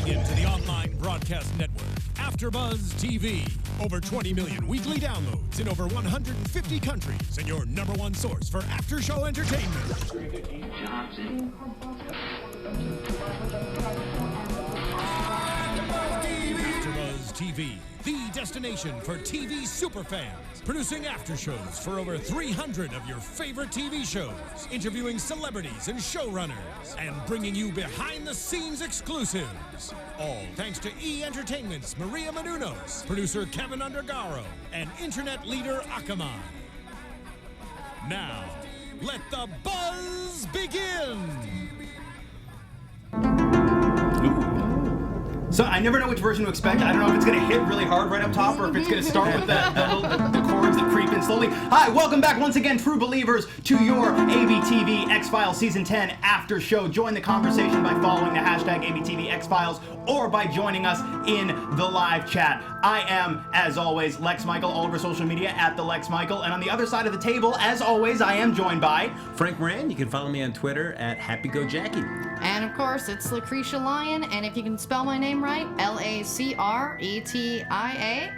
Tuning in to the online broadcast network, AFTERBUZZ TV. Over 20 million weekly downloads in over 150 countries, and your #1 source for after-show entertainment. AFTERBUZZ TV, the destination for TV superfans. Producing aftershows for over 300 of your favorite TV shows, interviewing celebrities and showrunners, and bringing you behind-the-scenes exclusives. All thanks to E! Entertainment's Maria Menounos, producer Kevin Undergaro, and internet leader Akamai. Now, let the buzz begin! So I never know which version to expect. I don't know if it's going to hit really hard right up top or if it's going to start with the chords that creep in slowly. Hi, welcome back once again, true believers, to your ABTV X-Files Season 10 after show. Join the conversation by following the hashtag ABTV X-Files or by joining us in the live chat. I am, as always, Lex Michael, all over social media at the Lex Michael. And on the other side of the table, as always, I am joined by Frank Moran. You can follow me on Twitter at HappyGoJackie. And of course, it's Lacretia Lyon, and if you can spell my name right, Lacretia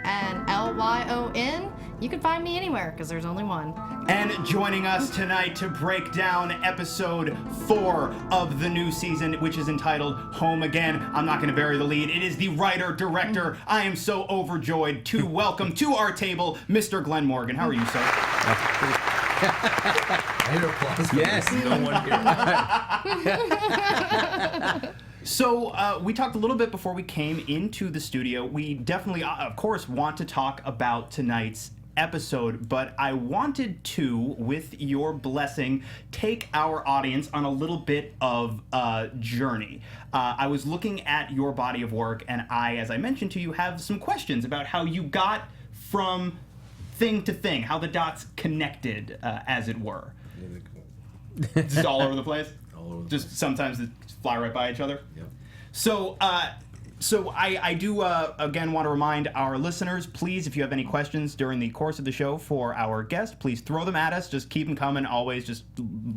and Lyon, you can find me anywhere, because there's only one. And joining us tonight to break down episode 4 of the new season, which is entitled Home Again. I'm not going to bury the lead. It is the writer-director. I am so overjoyed to welcome to our table Mr. Glen Morgan. How are you, sir? I hear applause. Yes. No one here. So we talked a little bit before we came into the studio. We definitely, of course, want to talk about tonight's episode, but I wanted to, with your blessing, take our audience on a little bit of a journey. I was looking at your body of work, and I, as I mentioned to you, have some questions about how you got from thing to thing, how the dots connected, as it were. Just all over the place? All over the Just place. sometimes they fly right by each other? Yep. So, I do, again, want to remind our listeners, please, if you have any questions during the course of the show for our guest, please throw them at us. Just keep them coming. Always just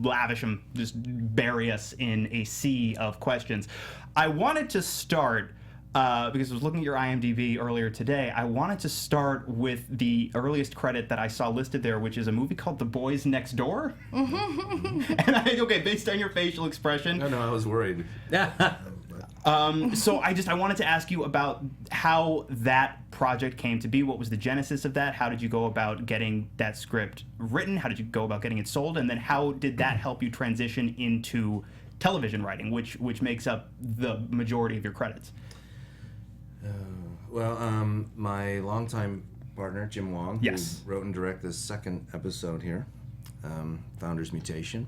lavish them. Just bury us in a sea of questions. I wanted to start, because I was looking at your IMDb earlier today, I wanted to start with the earliest credit that I saw listed there, which is a movie called The Boys Next Door. And okay, based on your facial expression. No, I was worried. So I wanted to ask you about how that project came to be. What was the genesis of that? How did you go about getting that script written? How did you go about getting it sold? And then how did that help you transition into television writing, which makes up the majority of your credits? My longtime partner, Jim Wong, Yes. who wrote and directed the second episode here, Founder's Mutation,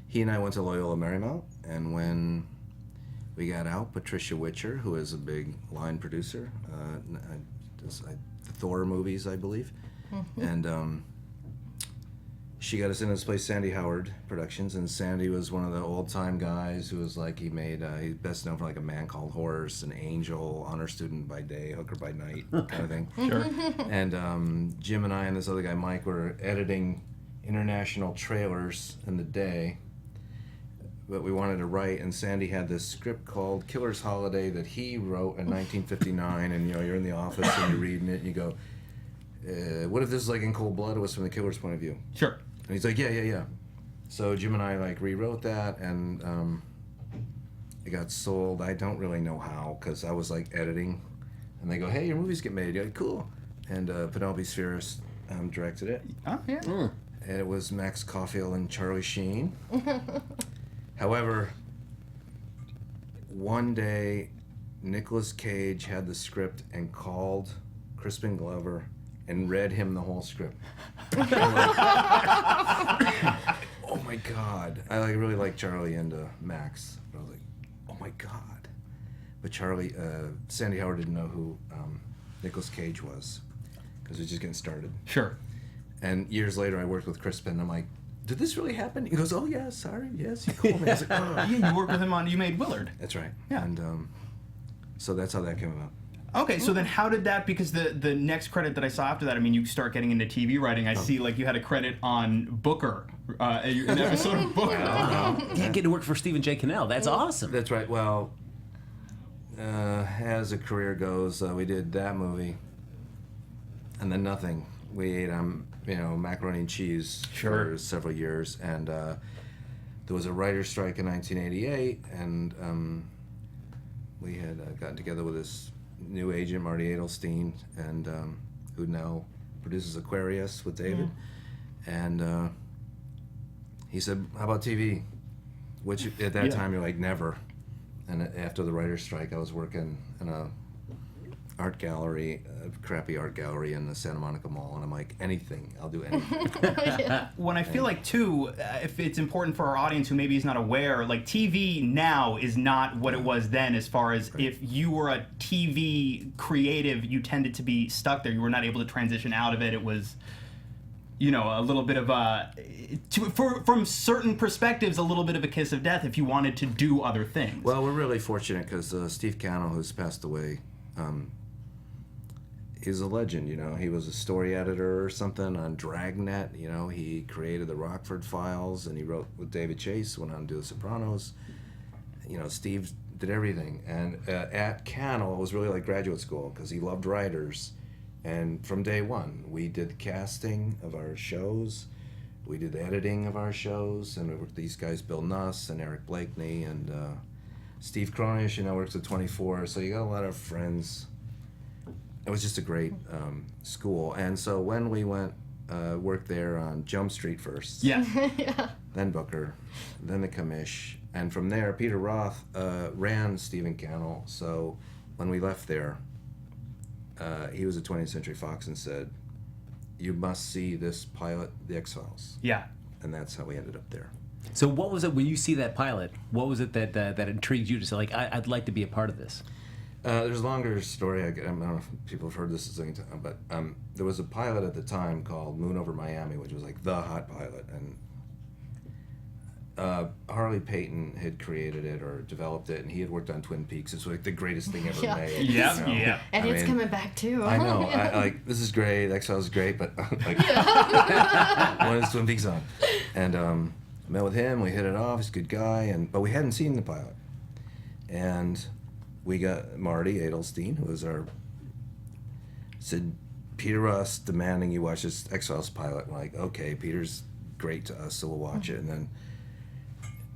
he and I went to Loyola Marymount, and when we got out, Patricia Witcher, who is a big line producer, does the Thor movies, I believe, and she got us into this place, Sandy Howard Productions, and Sandy was one of the old-time guys who was like, he made, he's best known for like A Man Called Horse, An Angel, Honor Student by Day, Hooker by Night, kind of thing. Sure. And Jim and I and this other guy, Mike, were editing international trailers in the day that we wanted to write, and Sandy had this script called Killer's Holiday that he wrote in 1959, and you're in the office and you're reading it and you go, what if this is like In Cold Blood? It was from the killer's point of view. Sure. And he's like, yeah. So Jim and I rewrote that, and it got sold. I don't really know how, because I was editing, and they go, hey, your movies get made. You're like, cool. And Penelope Spheris directed it. Oh, yeah. And it was Max Caulfield and Charlie Sheen. However, one day, Nicolas Cage had the script and called Crispin Glover and read him the whole script. Oh my God. I really like Charlie and Max. But I was like, oh my God. But Charlie, Sandy Howard didn't know who Nicolas Cage was, because he was just getting started. Sure. And years later, I worked with Crispin, and I'm like, did this really happen? He goes, oh yeah, sorry, yes, he called me. I was like, oh. Yeah, you worked with him on, you made Willard. That's right. Yeah. And so that's how that came about. Okay, so then how did that, because the next credit that I saw after that, I mean, you start getting into TV writing, I see you had a credit on Booker, an episode of Booker. Yeah, get to work for Stephen J. Cannell. That's awesome. That's right. Well, as a career goes, we did that movie, and then nothing. We ate macaroni and cheese for several years, and there was a writer's strike in 1988, and we had gotten together with this new agent, Marty Adelstein, and who now produces Aquarius with David, and he said, "How about TV?" Which at that time you're like, never. And after the writer's strike, I was working in a art gallery, a crappy art gallery in the Santa Monica Mall, and I'm like, anything, I'll do anything. When I feel like, too, if it's important for our audience who maybe is not aware, like TV now is not what it was then, as far as if you were a TV creative, you tended to be stuck there. You were not able to transition out of it. It was, a little bit of from certain perspectives, a little bit of a kiss of death if you wanted to do other things. Well, we're really fortunate because Steve Cannell, who's passed away, he's a legend. He was a story editor or something on Dragnet. He created the Rockford Files, and he wrote with David Chase, went on to do The Sopranos. Steve did everything. And at Cannell, it was really like graduate school because he loved writers. And from day one, we did casting of our shows, we did editing of our shows, and these guys, Bill Nuss and Eric Blakeney and Steve Cronish, works at 24, so you got a lot of friends. It was just a great school. And so when we went, worked there on Jump Street first, then Booker, then The Commish, and from there, Peter Roth ran Stephen Cannell, so when we left there, he was at 20th Century Fox and said, "You must see this pilot, The X-Files." Yeah. And that's how we ended up there. So what was it when you see that pilot? What was it that intrigued you to say, like, I'd like to be a part of this? There's a longer story. I don't know if people have heard this, but there was a pilot at the time called Moon Over Miami, which was like the hot pilot, and Harley Payton had created it or developed it, and he had worked on Twin Peaks. It's like the greatest thing ever made. Yeah. And it's coming back too. I know. This is great. X-Files is great, but when is Twin Peaks on? And I met with him. We hit it off. He's a good guy, but we hadn't seen the pilot. And we got Marty Adelstein, who was said, "Peter Ross demanding you watch this X-Files pilot." And we're like, okay, Peter's great to us, so we'll watch it. And then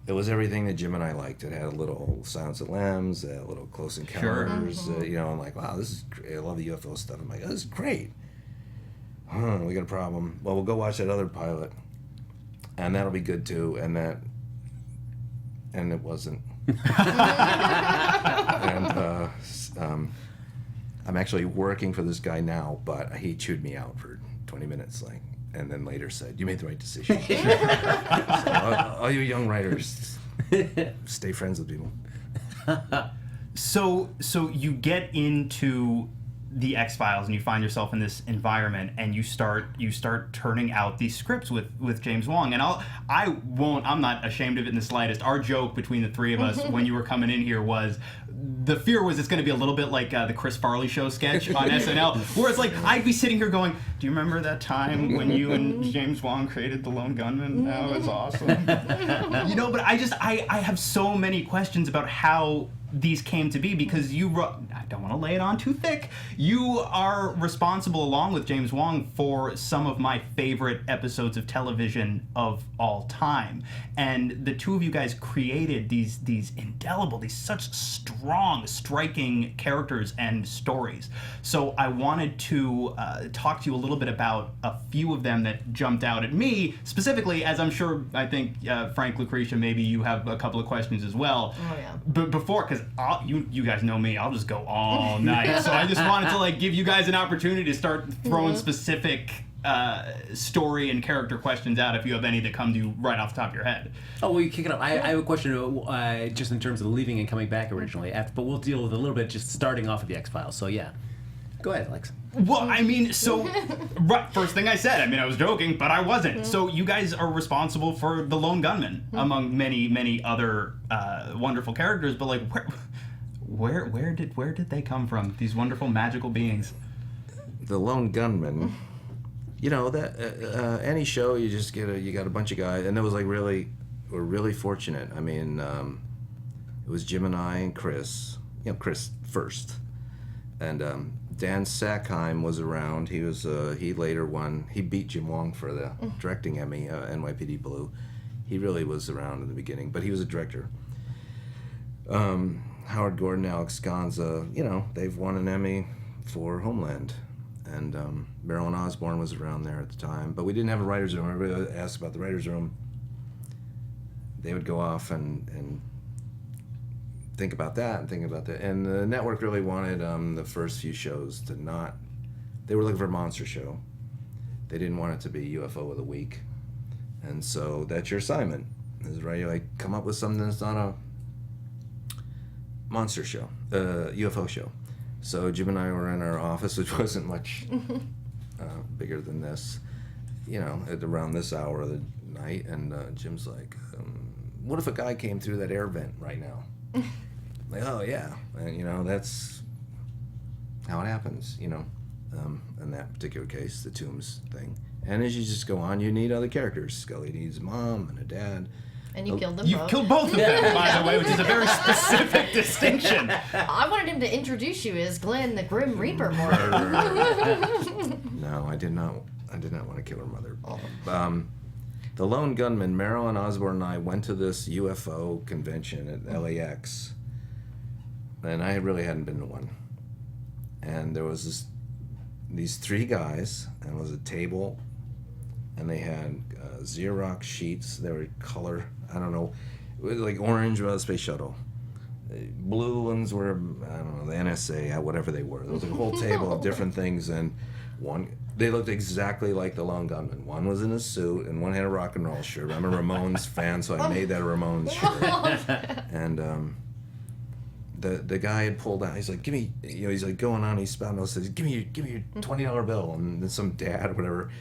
it was everything that Jim and I liked. It had a little Silence of the Lambs, a little Close Encounters. I'm like, wow, this is great. I love the UFO stuff. I'm like, oh, this is great. We got a problem. Well, we'll go watch that other pilot, and that'll be good too. And it wasn't. And I'm actually working for this guy now, but he chewed me out for 20 minutes, and then later said, "You made the right decision." So, all you young writers, stay friends with people. So you get into the X-Files and you find yourself in this environment and you start turning out these scripts with James Wong. And I'm not ashamed of it in the slightest. Our joke between the three of us when you were coming in here was, the fear was it's going to be a little bit like the Chris Farley show sketch on SNL, where it's like I'd be sitting here going, "Do you remember that time when you and James Wong created The Lone Gunman? That was awesome." But I have so many questions about how these came to be, because I don't want to lay it on too thick. You are responsible, along with James Wong, for some of my favorite episodes of television of all time. And the two of you guys created these indelible, these such strong, striking characters and stories. So I wanted to talk to you a little bit about a few of them that jumped out at me, specifically, as I think Frank, Lacretia, maybe you have a couple of questions as well. Oh, yeah. But before, because you guys know me, I'll just go all night. So I just wanted to give you guys an opportunity to start throwing specific story and character questions out, if you have any that come to you right off the top of your head. Oh, well, you kick it up. I have a question just in terms of leaving and coming back originally, but we'll deal with a little bit just starting off with the X-Files. So yeah, go ahead, Lex. Well, first thing I said, I was joking, but I wasn't. So you guys are responsible for the Lone Gunman, among many, many other wonderful characters, but where did they come from, these wonderful magical beings? The Lone Gunman, that any show you just you got a bunch of guys, and it was we're really fortunate. It was Jim and I and Chris Chris first. And Dan Sackheim was around. He was he later won. He beat Jim Wong for the directing Emmy, NYPD Blue. He really was around in the beginning, but he was a director. Howard Gordon, Alex Gonza, they've won an Emmy for Homeland. And Marilyn Osborne was around there at the time. But we didn't have a writer's room. Everybody asked about the writer's room. They would go off and think about that and think about that. And the network really wanted the first few shows to not... They were looking for a monster show. They didn't want it to be UFO of the week. And so that's your assignment. Is right, you come up with something that's not a monster show, UFO show. So Jim and I were in our office, which wasn't much bigger than this, at around this hour of the night, and Jim's like, what if a guy came through that air vent right now? Oh yeah, and that's how it happens, in that particular case, the Tombs thing. And as you just go on, you need other characters. Scully needs a mom and a dad. And you killed them You both. killed both of them, by the way, which is a very specific distinction. I wanted him to introduce you as Glenn, the Grim Reaper, Morgan. No, I did not want to kill her mother. The Lone Gunman, Marilyn Osborne and I went to this UFO convention at LAX, and I really hadn't been to one. And there was these three guys, and it was a table, and they had Xerox sheets. They were color, I don't know, it was like orange was a space shuttle. Blue ones were, I don't know, the NSA, whatever they were. There was a whole table of different things, and they looked exactly like the Lone Gunman. One was in a suit, and one had a rock and roll shirt. I'm a Ramones fan, so I made that a Ramones shirt. And the guy had pulled out. He's like, "Give me," he's like going on. He's spouting out, says, "Give me your $20 bill." And then some dad or whatever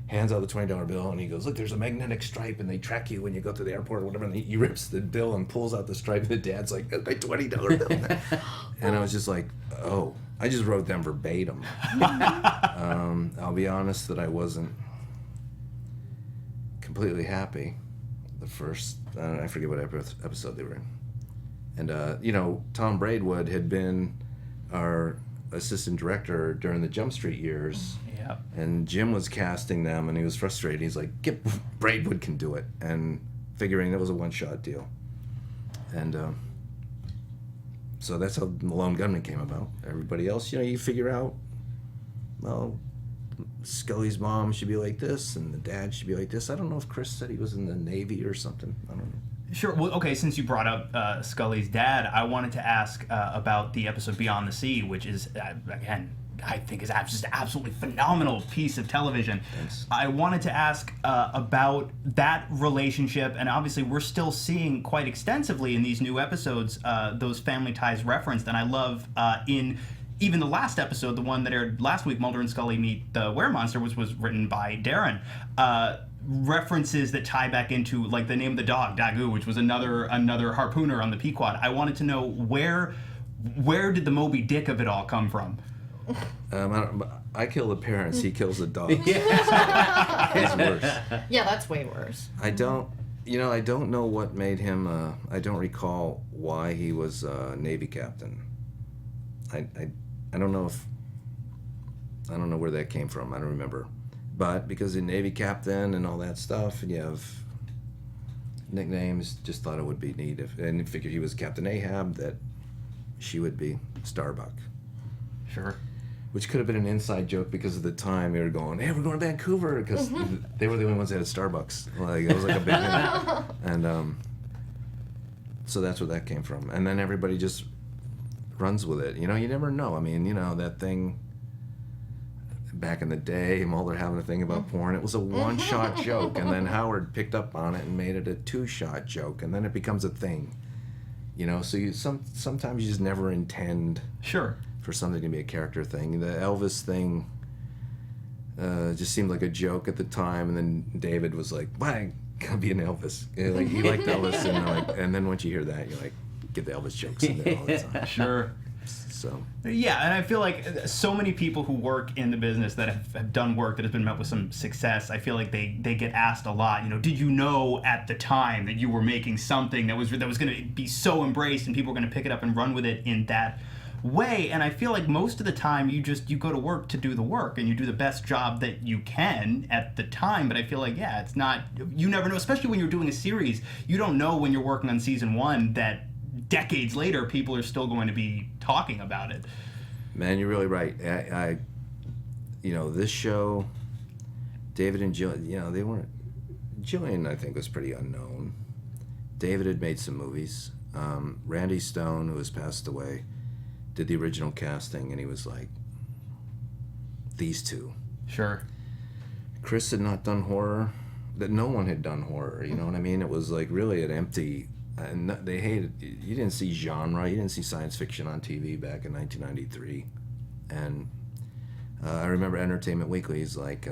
hands out the $20 bill, and he goes, "Look, there's a magnetic stripe, and they track you when you go to the airport or whatever." And he rips the bill and pulls out the stripe. And the dad's like, "That's my $20 bill." And I was just like, "Oh." I just wrote them verbatim. I'll be honest that I wasn't completely happy. The first, I forget what episode they were in. And, Tom Braidwood had been our assistant director during the Jump Street years. Yeah. And Jim was casting them, and he was frustrated. He's like, Braidwood can do it. And figuring it was a one-shot deal. And so that's how the Lone Gunman came about. Everybody else, you figure out, well, Scully's mom should be like this, and the dad should be like this. I don't know if Chris said he was in the Navy or something. I don't know. Sure. Well, okay, since you brought up Scully's dad, I wanted to ask about the episode Beyond the Sea, which is, again, I think is just an absolutely phenomenal piece of television. Thanks. I wanted to ask about that relationship, and obviously we're still seeing quite extensively in these new episodes those family ties referenced, and I love in even the last episode, the one that aired last week, Mulder and Scully Meet the Weremonster, which was written by Darren, references that tie back into like the name of the dog, Dagu, which was another harpooner on the Pequod. I wanted to know where did the Moby Dick of it all come from? I kill the parents, he kills the dog. It's worse. Yeah, that's way worse. I don't know what made him, I don't recall why he was a Navy captain. I don't know where that came from, I don't remember. But because he's a Navy captain and all that stuff, and you have nicknames, just thought it would be neat. And figured he was Captain Ahab, that she would be Starbuck. Sure. Which could have been an inside joke because at the time they were going, "Hey, we're going to Vancouver," because they were the only ones that had Starbucks. Like it was like a big thing. And so that's where that came from. And then everybody just runs with it. You never know. I mean, that thing back in the day, Mulder having a thing about porn, it was a one-shot joke, and then Howard picked up on it and made it a two-shot joke, and then it becomes a thing. So sometimes you just never intend. Sure. For something to be a character thing. The Elvis thing just seemed like a joke at the time, and then David was like, "Why gotta be an Elvis?" Like he liked Elvis, and then once you hear that, you're like, get the Elvis jokes in there all the time. Sure. So Yeah, and I feel like so many people who work in the business that have done work that has been met with some success, I feel like they get asked a lot, you know, did you know at the time that you were making something that was going to be so embraced and people were going to pick it up and run with it in that way? And I feel like most of the time you go to work to do the work and you do the best job that you can at the time. But I feel like, yeah, it's not, you never know, especially when you're doing a series, you don't know when you're working on season 1 that decades later people are still going to be talking about it. Man, you're really right. I you know, this show, David and Jillian, you know, they weren't, Jillian I think was pretty unknown. David had made some movies. Randy Stone, who has passed away, did the original casting, and he was like, these two. Sure. Chris had not done horror, that no one had done horror, you know what I mean? It was like really an empty, and they hated, you didn't see genre, you didn't see science fiction on TV back in 1993. And I remember Entertainment Weekly's like,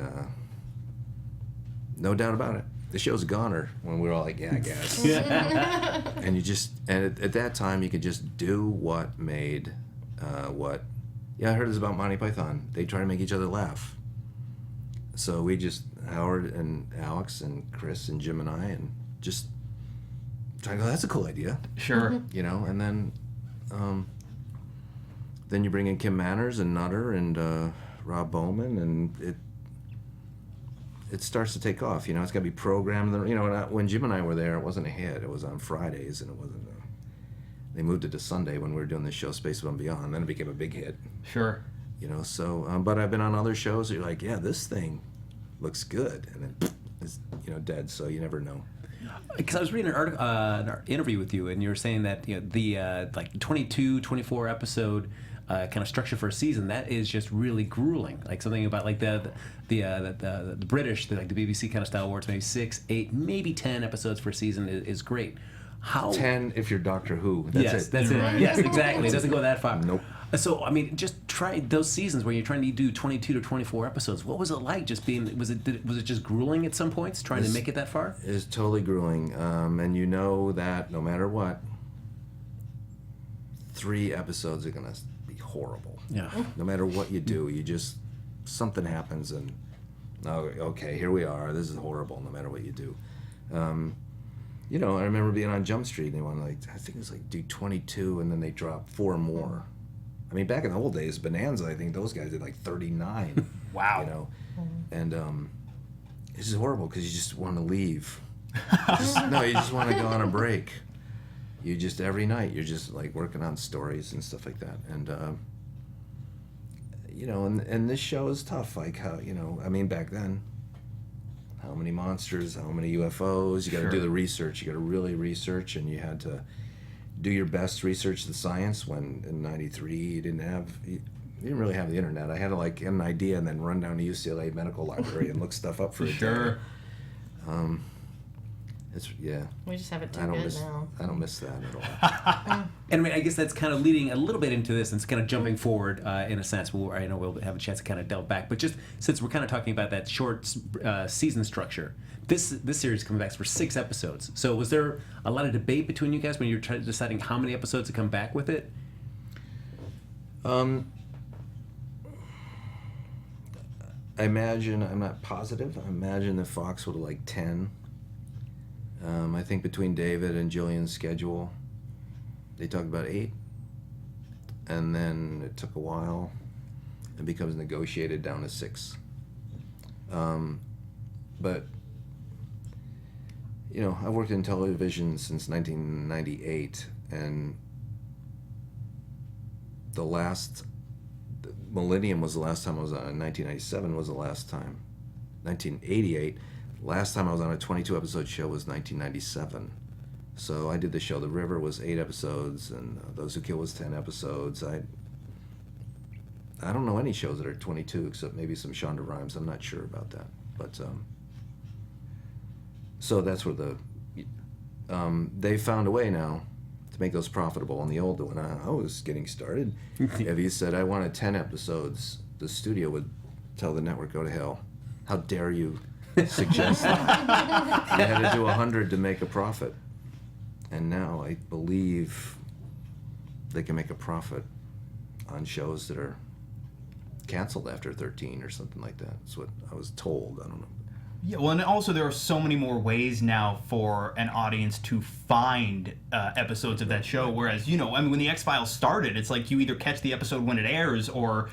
no doubt about it, the show's a goner, when we were all like, yeah, I guess. And you just, and at that time you could just do what made, I heard this about Monty Python, they try to make each other laugh. So we just, Howard and Alex and Chris and Jim and I, and just trying to go, that's a cool idea. Sure. You know, and then you bring in Kim Manners and Nutter and Rob Bowman, and it starts to take off. You know, it's got to be programmed. You know, when Jim and I were there, it wasn't a hit. It was on Fridays, and it wasn't. They moved it to Sunday when we were doing this show, Space Above and Beyond. Then it became a big hit. Sure. You know, so but I've been on other shows that you're like, yeah, this thing looks good, and then it's, you know, dead. So you never know. Because I was reading an article, an interview with you, and you were saying that, you know, the like 22, 24 episode kind of structure for a season, that is just really grueling. Like something about like the British, like the BBC kind of style, where it's maybe 6, 8, maybe 10 episodes per season is great. How 10 if you're Doctor Who. That's yes, it. That's it. Yes, exactly. It doesn't go that far. Nope. So I mean, just try those seasons where you're trying to do 22 to 24 episodes. What was it like? Just being was it just grueling at some points trying to make it that far? It's totally grueling, and you know that no matter what, 3 episodes are gonna be horrible. Yeah. No matter what you do, you just something happens, and okay, here we are. This is horrible. No matter what you do. You know, I remember being on Jump Street, and they wanted, like, I think it was like do 22, and then they dropped 4 more. I mean, back in the old days, Bonanza, I think those guys did like 39. Wow. You know, and it's just horrible because you just want to leave. You just want to go on a break. You just every night you're just like working on stories and stuff like that, and you know, and this show is tough. Like how, you know, I mean, back then. How many monsters, how many UFOs, you got to do the research, you got to really research, and you had to do your best to research the science. When in 93 you didn't really have the internet. I had to like get an idea and then run down to UCLA Medical Library and look stuff up for a day. It's We just have it too I don't good miss, now. I don't miss that at all. And I mean, I guess that's kind of leading a little bit into this, and it's kind of jumping forward in a sense. I know we'll have a chance to kind of delve back, but just since we're kind of talking about that short season structure, this series coming back for 6 episodes. So was there a lot of debate between you guys when you were deciding how many episodes to come back with it? I imagine, I'm not positive, I imagine that Fox would have liked 10. I think between David and Jillian's schedule, they talked about 8, and then it took a while. It becomes negotiated down to 6. But you know, I've worked in television since 1998, and the Millennium was the last time I was on. 1997 was the last time. 1988. Last time I was on a 22 episode show was 1997. So I did the show The River was 8 episodes, and Those Who Kill was 10 episodes. I don't know any shows that are 22 except maybe some Shonda Rhimes. I'm not sure about that. But so that's where they found a way now to make those profitable. On the old when I was getting started, if you said I wanted 10 episodes, the studio would tell the network, go to hell. How dare you suggest that? You had to do 100 to make a profit. And now I believe they can make a profit on shows that are canceled after 13 or something like that. That's what I was told. I don't know. Yeah, well, and also there are so many more ways now for an audience to find episodes of that show. Whereas, you know, I mean, when the X-Files started, it's like you either catch the episode when it airs, or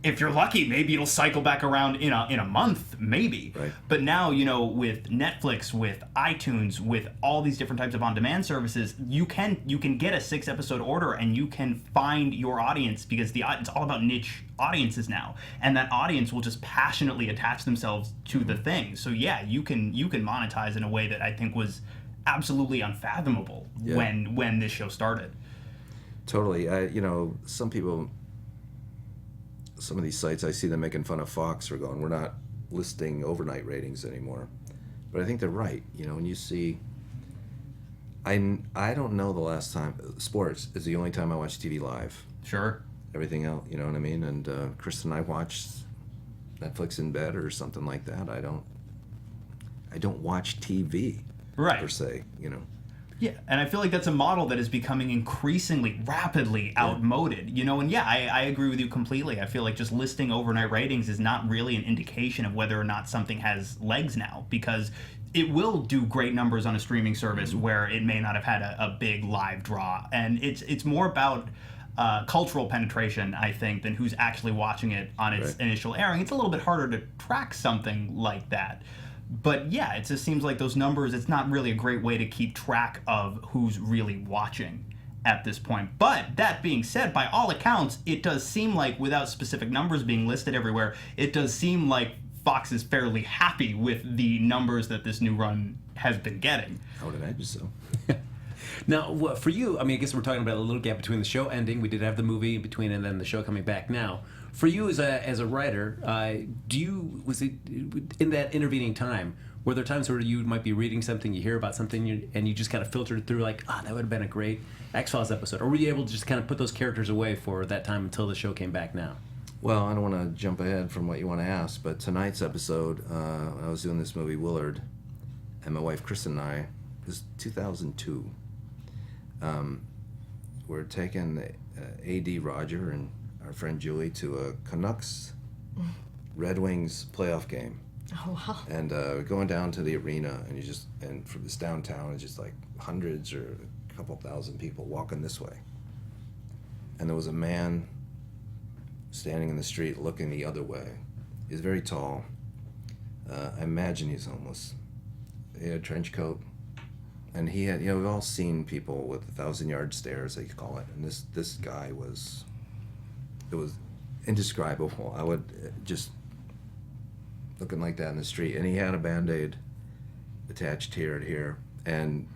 if you're lucky, maybe it'll cycle back around in a month, maybe. Right. But now, you know, with Netflix, with iTunes, with all these different types of on-demand services, you can get a 6-episode order, and you can find your audience, because it's all about niche audiences now, and that audience will just passionately attach themselves to the thing. So yeah, you can monetize in a way that I think was absolutely unfathomable when this show started. Totally. You know, some people, some of these sites, I see them making fun of Fox for going, we're not listing overnight ratings anymore. But I think they're right. You know, when you see, I don't know the last time, sports is the only time I watch TV live. Sure. Everything else, you know what I mean? And Kristen and I watch Netflix in bed or something like that. I don't watch TV, right, per se, you know. Yeah, and I feel like that's a model that is becoming increasingly, rapidly outmoded, you know, and yeah, I agree with you completely. I feel like just listing overnight ratings is not really an indication of whether or not something has legs now, because it will do great numbers on a streaming service where it may not have had a big live draw, and it's more about cultural penetration, I think, than who's actually watching it on its initial airing. It's a little bit harder to track something like that. But yeah, it just seems like those numbers, it's not really a great way to keep track of who's really watching at this point. But that being said, by all accounts, it does seem like, without specific numbers being listed everywhere, it does seem like Fox is fairly happy with the numbers that this new run has been getting. I would imagine so. Now, for you, I mean, I guess we're talking about a little gap between the show ending. We did have the movie in between, and then the show coming back now. For you as a writer, was it in that intervening time, were there times where you might be reading something, you hear about something, and you just kind of filtered through like, that would have been a great X-Files episode? Or were you able to just kind of put those characters away for that time until the show came back now? Well, I don't want to jump ahead from what you want to ask, but tonight's episode, I was doing this movie, Willard, and my wife, Kristen, and I, it was 2002. We're taking A.D. Roger and our friend Julie to a Canucks Red Wings playoff game. Oh, wow. And going down to the arena, and from this downtown, it's just like hundreds or a couple thousand people walking this way. And there was a man standing in the street looking the other way. He's very tall. I imagine he's homeless. He had a trench coat. And he had, we've all seen people with 1,000-yard stares, they call it. And this guy it was indescribable. I would just looking like that in the street. And he had a Band-Aid attached here to here. And,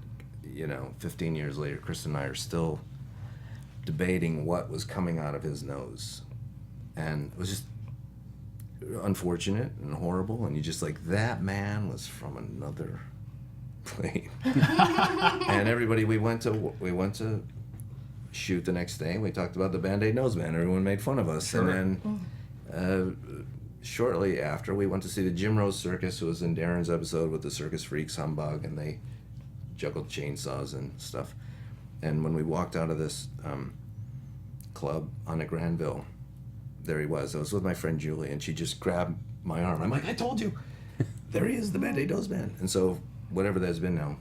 15 years later, Kristen and I are still debating what was coming out of his nose. And it was just unfortunate and horrible. And you just like, that man was from another plane. And everybody, we went to shoot the next day. We talked about the Band-Aid nose man. Everyone made fun of us. Sure. And then shortly after, we went to see the Jim Rose Circus, who was in Darren's episode with the Circus Freaks Humbug, and they juggled chainsaws and stuff. And when we walked out of this club on a Granville, there he was. I was with my friend Julie, and she just grabbed my arm. I'm like, I told you. There he is, the Band-Aid nose man. And so whatever that's been now,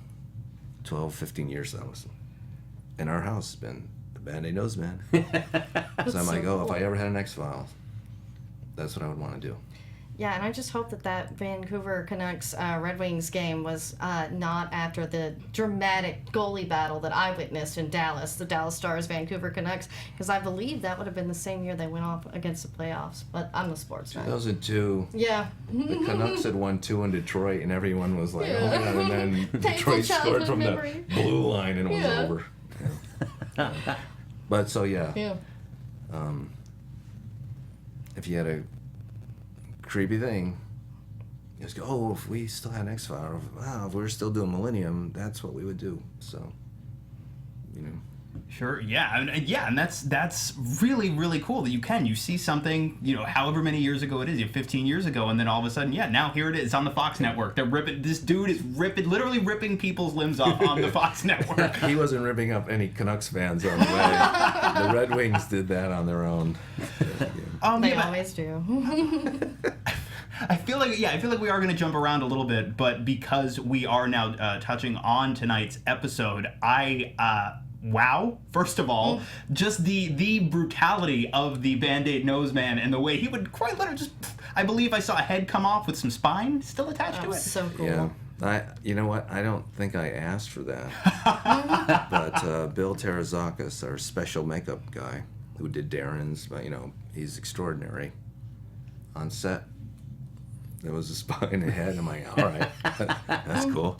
12, 15 years that was. In our house has been the Band-Aid nose man. So I'm like, cool. If I ever had an X-Files, that's what I would want to do. Yeah, and I just hope that Vancouver Canucks Red Wings game was not after the dramatic goalie battle that I witnessed in Dallas, the Dallas Stars Vancouver Canucks, because I believe that would have been the same year they went off against the playoffs. But I'm a sports fan. 2002. Yeah. The Canucks had won 2 in Detroit, and everyone was like, oh my God, and then Detroit scored from the blue line, and it was over. Yeah. But so, yeah. If you had a creepy thing, you just go, if we still had an X-File, if we were still doing Millennium, that's what we would do. So, Sure. Yeah. And that's really, really cool that you see something, however many years ago it is, 15 years ago, and then all of a sudden, now here it is on the Fox network. They're ripping. This dude is literally ripping people's limbs off on the Fox network. He wasn't ripping up any Canucks fans on the way. The Red Wings did that on their own. They always do. I feel like we are going to jump around a little bit, but because we are now touching on tonight's episode, wow, first of all, just the brutality of the Band-Aid nose man and the way he would quite literally just, I believe I saw a head come off with some spine still attached to it. So cool. Yeah. You know what? I don't think I asked for that. But Bill Terazakis, our special makeup guy, who did Darren's, but he's extraordinary. On set, there was a spine ahead. I'm like, all right, that's cool.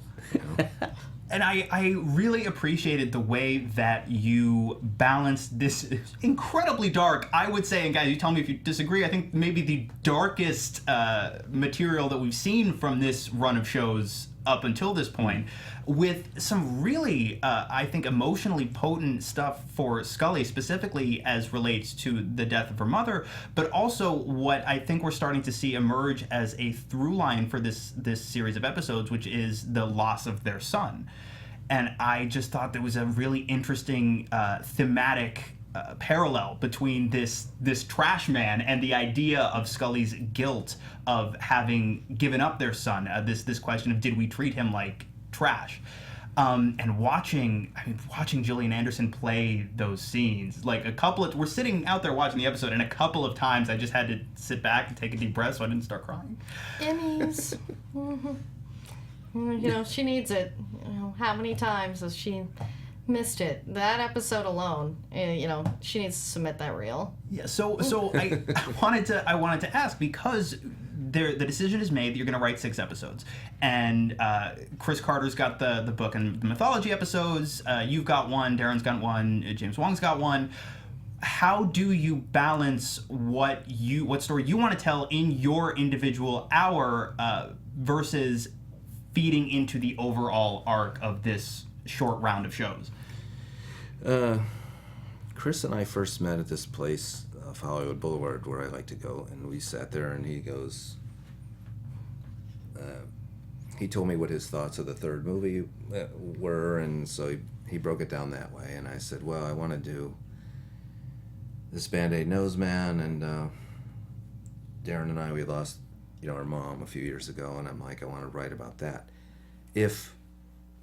And I really appreciated the way that you balanced this incredibly dark, I would say, and guys, you tell me if you disagree, I think maybe the darkest material that we've seen from this run of shows up until this point, with some really, I think, emotionally potent stuff for Scully, specifically as relates to the death of her mother, but also what I think we're starting to see emerge as a through line for this series of episodes, which is the loss of their son. And I just thought there was a really interesting thematic parallel between this trash man and the idea of Scully's guilt of having given up their son. This question of, did we treat him like trash? And watching Gillian Anderson play those scenes, like we're sitting out there watching the episode, and a couple of times I just had to sit back and take a deep breath so I didn't start crying. Emmys. She needs it. How many times has she missed it? That episode alone, she needs to submit that reel. Yeah. So I wanted to ask, because the decision is made that you're going to write 6 episodes, and Chris Carter's got the book and the mythology episodes. You've got one. Darren's got one. James Wong's got one. How do you balance what story you want to tell in your individual hour versus feeding into the overall arc of this short round of shows? Chris and I first met at this place off Hollywood Boulevard where I like to go, and we sat there, and he goes, he told me what his thoughts of the third movie were, and so he broke it down that way, and I said, well, I want to do this Band-Aid nose man, and Darren and I, we lost our mom a few years ago, and I'm like, I want to write about that. If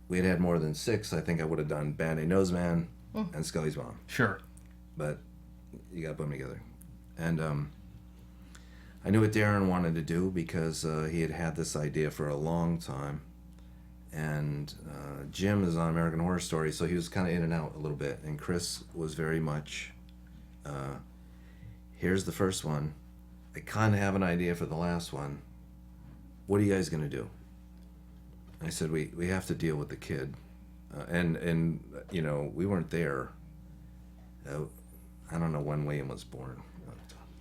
we had more than 6, I think I would have done Band-Aid nose man and Scully's mom. Sure. But you got to put them together. And I knew what Darren wanted to do because he had this idea for a long time. And Jim is on American Horror Story, so he was kind of in and out a little bit. And Chris was very much, here's the first one. I kind of have an idea for the last one. What are you guys going to do? I said, we have to deal with the kid. And we weren't there. I don't know when William was born.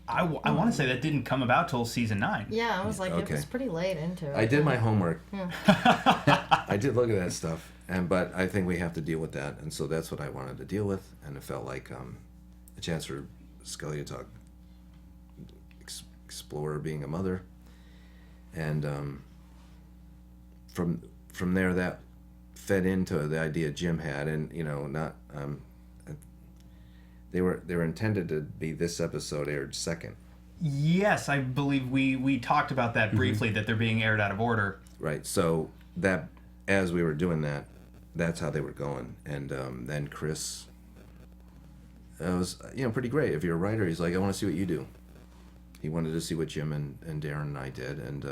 I want to say that didn't come about till season 9. Yeah, I was like, Okay. It was pretty late into it. I did my homework. Yeah. I did look at that stuff, but I think we have to deal with that, and so that's what I wanted to deal with, and it felt like a chance for Scully to talk, explore being a mother, and from there that fed into the idea Jim had, and not they were intended to be, this episode aired second. Yes, I believe we talked about that briefly, that they're being aired out of order. Right. So that, as we were doing that, that's how they were going. And then Chris, it was pretty great. If you're a writer, he's like, I want to see what you do. He wanted to see what Jim and Darren and I did. And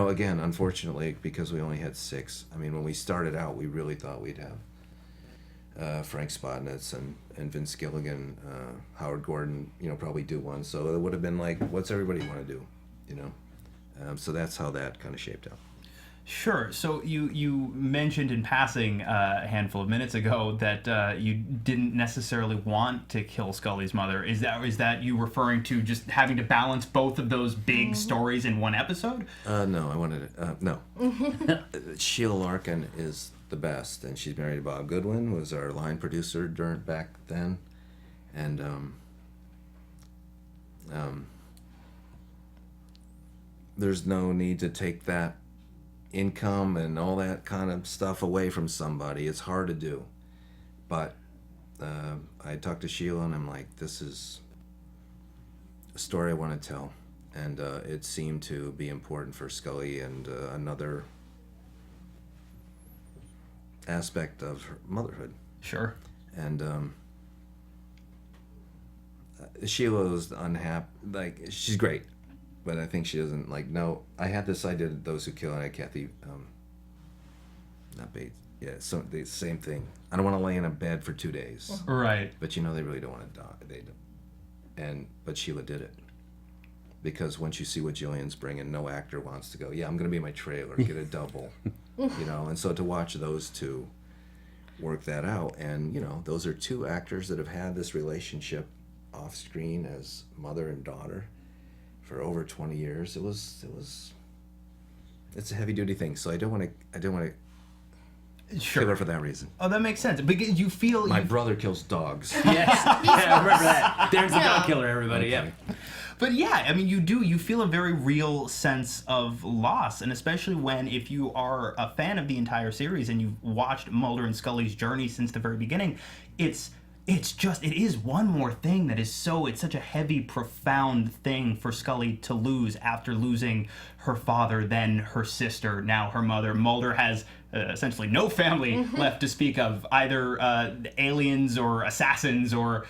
again, unfortunately, because we only had 6. I mean, when we started out, we really thought we'd have Frank Spotnitz and Vince Gilligan, Howard Gordon, probably do one. So it would have been like, what's everybody want to do, so that's how that kind of shaped out. Sure. So you mentioned in passing a handful of minutes ago that you didn't necessarily want to kill Scully's mother. Is that you referring to just having to balance both of those big stories in one episode? No, I wanted it. No. Sheila Larkin is the best. And she's married to Bob Goodwin, who was our line producer back then. And there's no need to take that income and all that kind of stuff away from somebody. It's hard to do. But I talked to Sheila, and I'm like, this is a story I want to tell. And it seemed to be important for Scully, and another aspect of her motherhood. Sure. And Sheila was unhappy. Like, she's great, but I think she doesn't like. No, I had this idea that Those Who Kill, and I had Kathy, not Bates. Yeah, so the same thing. I don't want to lay in a bed for 2 days. Right. But you know, they really don't want to die. They don't. But Sheila did it. Because once you see what Jillian's bringing, no actor wants to go, yeah, I'm going to be in my trailer, get a double, you know. And so to watch those two work that out, and, you know, those are two actors that have had this relationship off screen as mother and daughter for over 20 years. It's a heavy duty thing. So I don't want to kill her for that reason. Oh, that makes sense. Because you feel my brother kills dogs. Yes. Yeah, I remember that. Darren's a dog killer, everybody. Okay. Yeah. But yeah, I mean, you feel a very real sense of loss, and especially when, if you are a fan of the entire series and you've watched Mulder and Scully's journey since the very beginning, it is one more thing that is it's such a heavy, profound thing for Scully to lose after losing her father, then her sister, now her mother. Mulder has essentially no family left to speak of, either aliens or assassins or...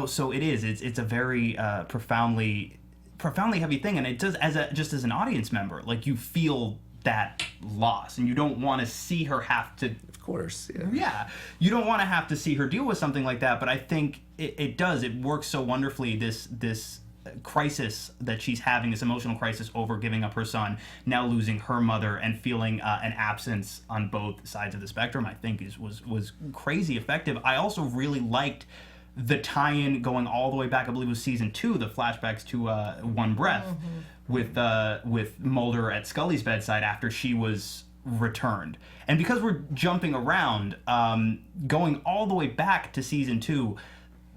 so it's a very profoundly heavy thing, and it does just as an audience member, like, you feel that loss, and you don't want to see her have to. Of course, yeah. Yeah, you don't want to have to see her deal with something like that. But I think it works so wonderfully. This crisis that she's having, this emotional crisis over giving up her son, now losing her mother, and feeling an absence on both sides of the spectrum, I think was crazy effective. I also really liked the tie-in going all the way back, I believe it was season 2, the flashbacks to One Breath, with Mulder at Scully's bedside after she was returned. And because we're jumping around, going all the way back to season 2,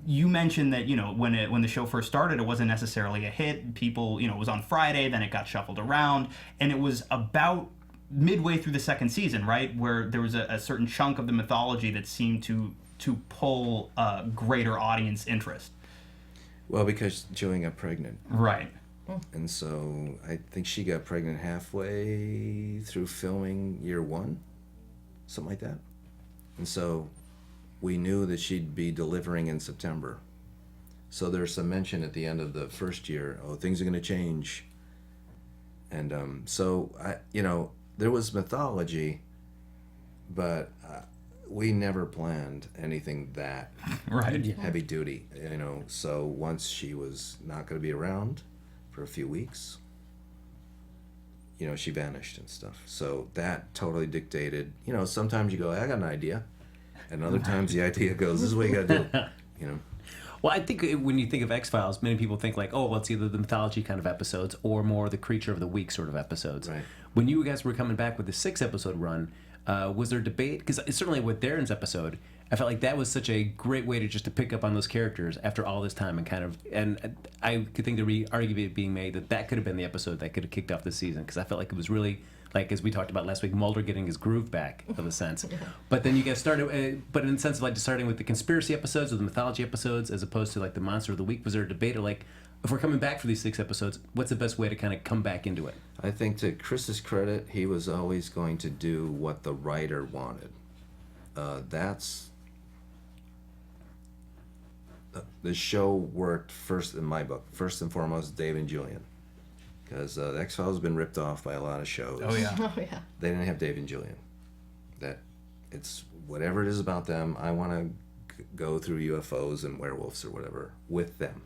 you mentioned that, you know, when the show first started, it wasn't necessarily a hit. People, you know, it was on Friday, then it got shuffled around, and it was about midway through the second season, right, where there was a certain chunk of the mythology that seemed to pull greater audience interest. Well, because Jillian got pregnant. Right. And so I think she got pregnant halfway through filming year 1, something like that. And so we knew that she'd be delivering in September. So there's some mention at the end of the first year, things are going to change. And so, there was mythology, but... we never planned anything that heavy duty, you know. So once she was not going to be around for a few weeks, you know, she vanished and stuff. So that totally dictated, you know, sometimes you go, I got an idea. And other times the idea goes, this is what you got to do, you know. Well, I think when you think of X-Files, many people think like, oh, well, it's either the mythology kind of episodes or more the creature of the week sort of episodes. Right. When you guys were coming back with the 6-episode run, was there debate? Because certainly with Darren's episode, I felt like that was such a great way to pick up on those characters after all this time, and I could think there'd be argument being made that could have been the episode that could have kicked off the season, because I felt like it was really, like, as we talked about last week, Mulder getting his groove back, of a sense. But then you guys started, but in the sense of like just starting with the conspiracy episodes or the mythology episodes as opposed to like the monster of the week, was there a debate or like, if we're coming back for these 6 episodes, what's the best way to kind of come back into it? I think, to Chris's credit, he was always going to do what the writer wanted. The show worked first, in my book, first and foremost, Dave and Jillian. Because the X-Files has been ripped off by a lot of shows. Oh, yeah. Oh, yeah. They didn't have Dave and Jillian. That it's whatever it is about them, I want to go through UFOs and werewolves or whatever with them.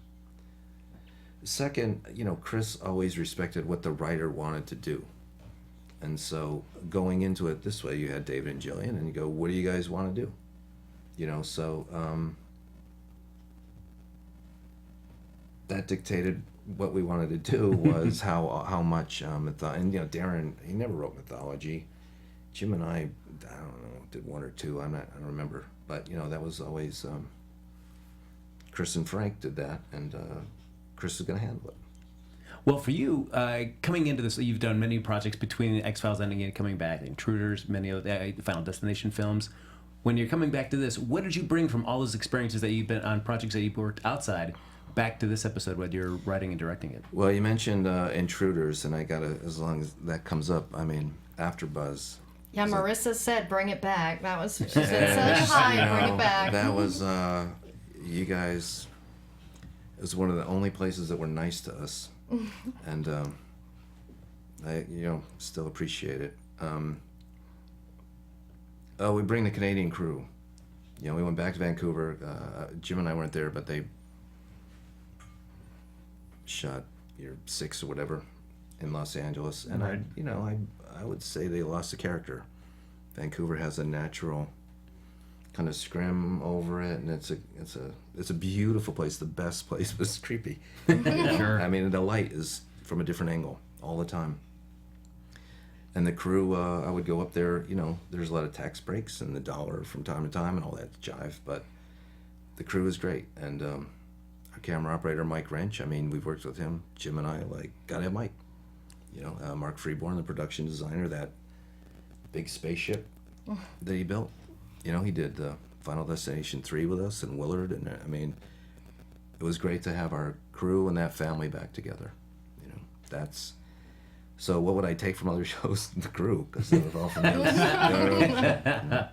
Second, you know, Chris always respected what the writer wanted to do. And so going into it this way, you had David and Jillian, and you go, what do you guys want to do? You know, so that dictated what we wanted to do was how much and you know, Darren, he never wrote mythology. Jim and I I don't know, did one or two. I don't remember. But you know, that was always Chris and Frank did that, and Chris is going to handle it. Well, for you, coming into this, you've done many projects between X-Files ending and coming back, Intruders, many of the Final Destination films. When you're coming back to this, what did you bring from all those experiences that you've been on projects that you've worked outside back to this episode, whether you're writing and directing it? Well, you mentioned Intruders, and I gotta, as long as that comes up, I mean, AFTERBUZZ. Yeah, Marissa said, bring it back. That was, she said, send it high, bring it back. That was, you guys, it was one of the only places that were nice to us. And I, still appreciate it. We bring the Canadian crew. We went back to Vancouver. Jim and I weren't there, but they shot Year 6 or whatever in Los Angeles, and right. I would say they lost the character. Vancouver has a natural kind of scrim over it, and it's a beautiful place, the best place, but it's creepy. Sure. I mean, the light is from a different angle all the time. And the crew, I would go up there, there's a lot of tax breaks and the dollar from time to time and all that jive, but the crew is great. And our camera operator, Mike Wrench, I mean, we've worked with him. Jim and I, gotta have Mike. Mark Freeborn, the production designer, that big spaceship that he built. He did Final Destination 3 with us and Willard, and I mean, it was great to have our crew and that family back together. That's... So what would I take from other shows? The crew, because they were all from those. Yeah.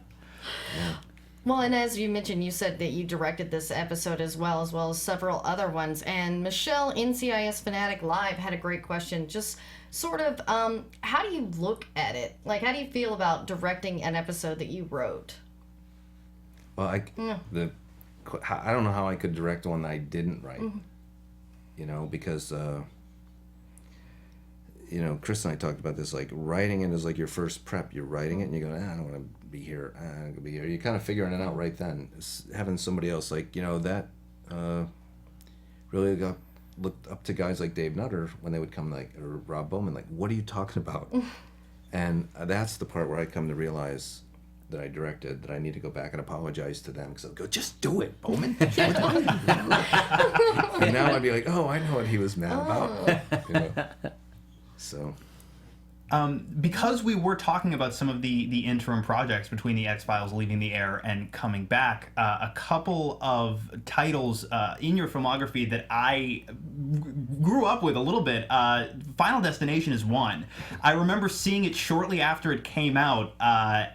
Well, and as you mentioned, you said that you directed this episode as well as several other ones. And Michelle, NCIS Fanatic Live, had a great question. Just sort of, how do you look at it? How do you feel about directing an episode that you wrote? Well, I don't know how I could direct one that I didn't write. Because... Chris and I talked about this, writing it is like your first prep. You're writing it and you go, I don't want to be here. I'm going to be here. You're kind of figuring it out right then. It's having somebody else, that really looked up to guys like Dave Nutter when they would come, or Rob Bowman, what are you talking about? And that's the part where I come to realize that I directed, that I need to go back and apologize to them, because I'll go, just do it, Bowman. And now I'd be like, oh, I know what he was mad about. So, because we were talking about some of the interim projects between the X-Files leaving the air and coming back, a couple of titles in your filmography that I grew up with a little bit. Final Destination is one. I remember seeing it shortly after it came out,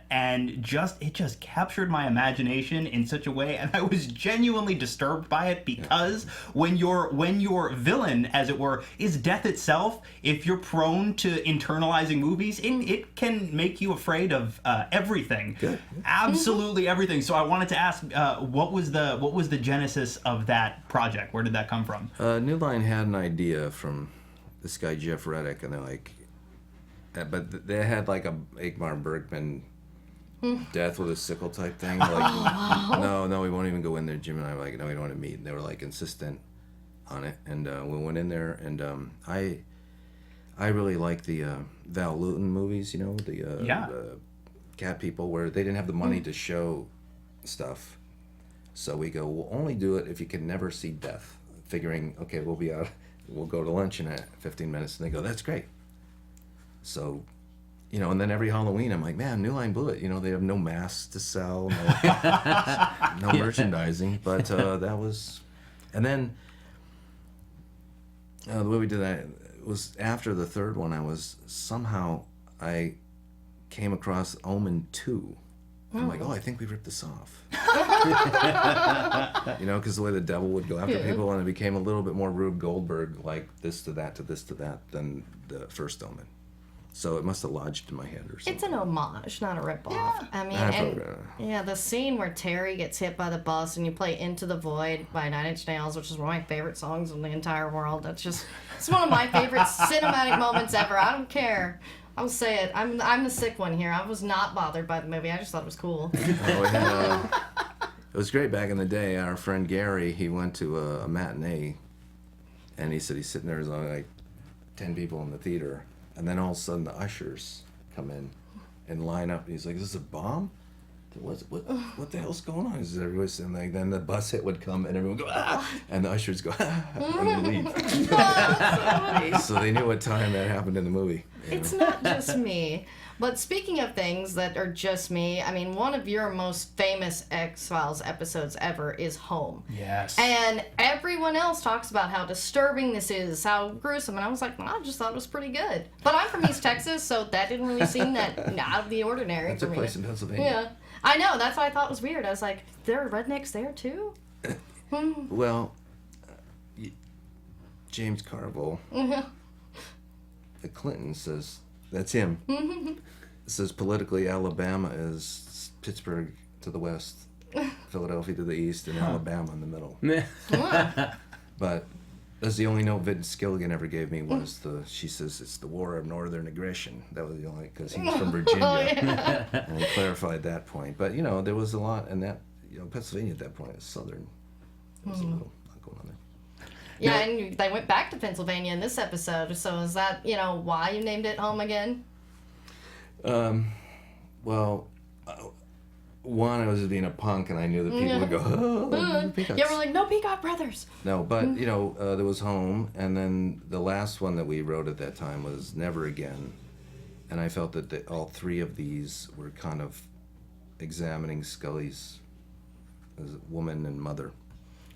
and it just captured my imagination in such a way, and I was genuinely disturbed by it, because when your villain, as it were, is death itself, if you're prone to internalizing movies, it can make you afraid of everything. Good. Absolutely everything. So I wanted to ask, what was the genesis of that project? Where did that come from? New Line had an idea from this guy Jeff Reddick, and they're but they had a Ingmar Bergman death with a sickle type thing. No, we won't even go in there. Jim and I were like, no, we don't want to meet. And they were insistent on it, and we went in there, and I really like the Val Lewton movies, the Cat People, where they didn't have the money to show stuff. So we go, we'll only do it if you can never see death. Figuring, okay, we'll be out, we'll go to lunch in 15 minutes. And they go, that's great. So, and then every Halloween I'm like, man, New Line blew it. They have no masks to sell, no merchandising. But that was, and then the way we did that, was after the third one, I came across Omen 2. I'm like, I think we ripped this off. Because the way the devil would go after people, and it became a little bit more Rube Goldberg, this to that to this to that, than the first Omen. So it must have lodged in my head or something. It's an homage, not a ripoff. Yeah. I mean, the scene where Terry gets hit by the bus and you play Into the Void by 9 Inch Nails, which is one of my favorite songs in the entire world. It's one of my favorite cinematic moments ever. I don't care. I'll say it. I'm the sick one here. I was not bothered by the movie. I just thought it was cool. It was great back in the day. Our friend Gary, he went to a matinee, and he said he's sitting there, there's only 10 people in the theater. And then all of a sudden the ushers come in, and line up. And he's like, "Is this a bomb? What the hell's going on?" Is everybody saying like? Then the bus hit would come and everyone would go ah, and the ushers go ah, and then leave. So they knew what time that happened in the movie. It's not just me. But speaking of things that are just me, I mean, one of your most famous X-Files episodes ever is Home. Yes. And everyone else talks about how disturbing this is, how gruesome, and I was like, well, I just thought it was pretty good. But I'm from East Texas, so that didn't really seem that out of the ordinary That's for a me. place in Pennsylvania. Yeah. I know, that's why I thought it was weird. I was like, there are rednecks there too? Well, James Carville, the Clinton says, that's him. Says politically Alabama is Pittsburgh to the west, Philadelphia to the east, and Alabama in the middle. But that's the only note Vince Gilligan ever gave me was she says it's the War of Northern Aggression. That was the only, because he was from Virginia. And he clarified that point. But, there was a lot, and that, Pennsylvania at that point is southern. There was a lot going on there. Yeah, and they went back to Pennsylvania in this episode, so is that, why you named it Home again? Well, one, I was being a punk, and I knew that people would go, oh, peacocks. Yeah, we're like, no Peacock Brothers. No, but, there was Home, and then the last one that we wrote at that time was Never Again. And I felt that all three of these were kind of examining Scully's as a woman and mother.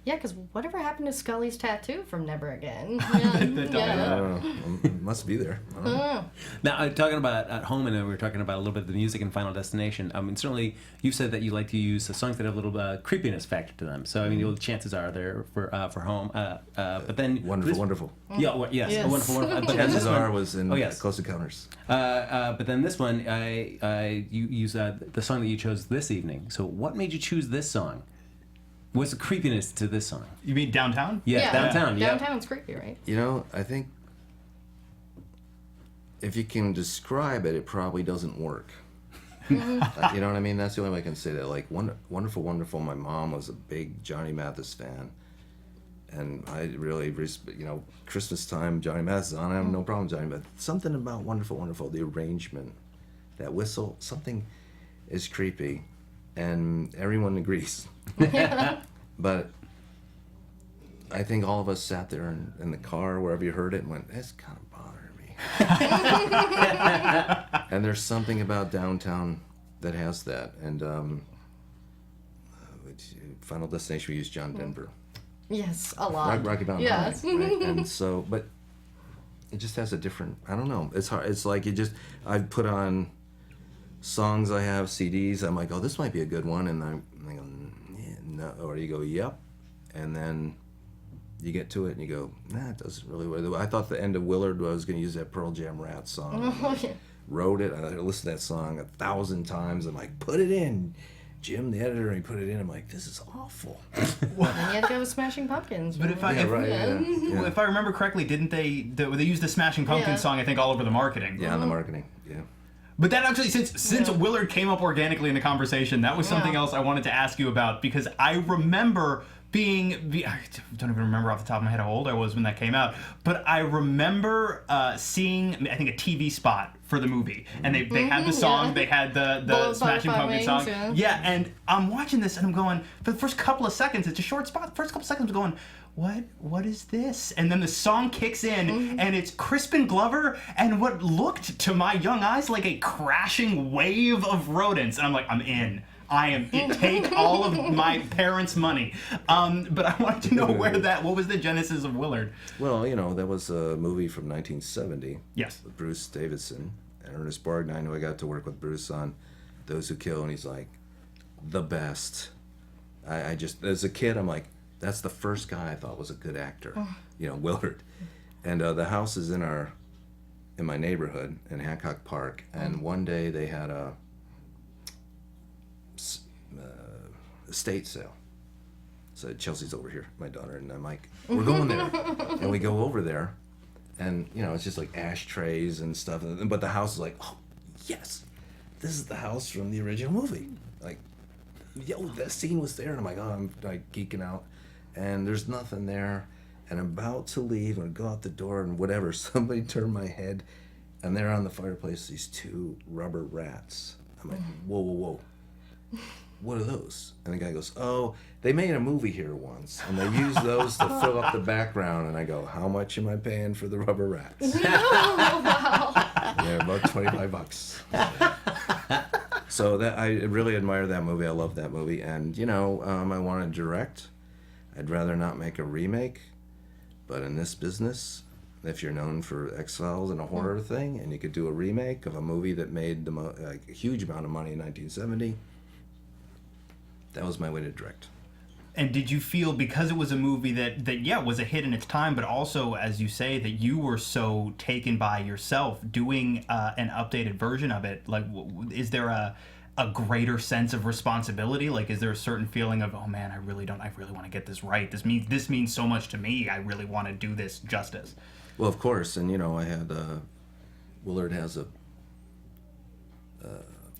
Yeah, because whatever happened to Scully's tattoo from Never Again? I don't know. It must be there. I don't know. Now, talking about at Home, and we were talking about a little bit of the music in Final Destination. I mean, certainly you said that you like to use the songs that have a little creepiness factor to them. So I mean, the chances are there for Home. But then Wonderful. Yeah. Yes. Wonderful. But then Chances this one, are was in Close Encounters. but then this one, you use the song that you chose this evening. So what made you choose this song? What's the creepiness to this song? You mean Downtown? Yeah, Downtown. Yeah. Downtown's creepy, right? I think if you can describe it, it probably doesn't work. You know what I mean? That's the only way I can say that. Like, Wonderful, Wonderful. My mom was a big Johnny Mathis fan. And I really, Christmas time, Johnny Mathis is on. I have no problem with Johnny, but something about Wonderful, Wonderful, the arrangement, that whistle, something is creepy. And everyone agrees. But I think all of us sat there in the car, wherever you heard it, and went, that's kind of bothering me. And there's something about Downtown that has that. And Final Destination, we used John Denver. Yes, a lot. Rocky Mountain High, right? And so, but it just has a different, I don't know. It's hard. It's like I've put on songs I have, CDs, I'm like, oh, this might be a good one, and I go, yeah, no, or you go, yep, and then you get to it and you go, nah, it doesn't really work. I thought the end of Willard, I was going to use that Pearl Jam Rat song. Wrote it, I listened to that song 1,000 times, I'm like, put it in. Jim, the editor, he put it in, I'm like, this is awful. And you had to go with Smashing Pumpkins. But if I remember correctly, didn't they used the Smashing Pumpkins song, I think, all over the marketing? Yeah, on the marketing, yeah. But that actually, since Willard came up organically in the conversation, that was something else I wanted to ask you about, because I remember I don't even remember off the top of my head how old I was when that came out, but I remember seeing, I think, a TV spot for the movie, and they had the song, they had the Smashing Pumpkins song. Yeah, and I'm watching this, and I'm going, for the first couple of seconds, it's a short spot, the first couple of seconds I'm going, what is this? And then the song kicks in, and it's Crispin Glover, and what looked to my young eyes like a crashing wave of rodents, and I'm like, I'm in. I am in. Take all of my parents' money. But I wanted to know what was the genesis of Willard? Well, that was a movie from 1970. Yes. With Bruce Davison and Ernest Borgnine, who I got to work with Bruce on Those Who Kill, and he's like, the best. I just, as a kid, I'm like, that's the first guy I thought was a good actor, Willard. And the house is in my neighborhood in Hancock Park, and one day they had a estate sale. So Chelsea's over here, my daughter, and I'm like, we're going there. And we go over there, and it's just like ashtrays and stuff, but the house is like, oh yes, this is the house from the original movie. Like, yo, that scene was there, and I'm like, oh, I'm like geeking out, and there's nothing there, and I'm about to leave and go out the door, and whatever, somebody turned my head and there on the fireplace, these 2 rubber rats. I'm like, whoa, whoa, whoa. What are those? And the guy goes, oh, they made a movie here once, and they used those to fill up the background. And I go, how much am I paying for the rubber rats? Wow. Yeah, about $25. So that I really admire that movie. I love that movie, and I want to direct. I'd rather not make a remake, but in this business, if you're known for X-Files and a horror thing, and you could do a remake of a movie that made a huge amount of money in 1970. That was my way to direct. And did you feel, because it was a movie that was a hit in its time, but also, as you say, that you were so taken by yourself doing an updated version of it, like, is there a greater sense of responsibility? Like, is there a certain feeling of, oh man, I really want to get this right. This means so much to me. I really want to do this justice. Well, of course, and I had Willard has a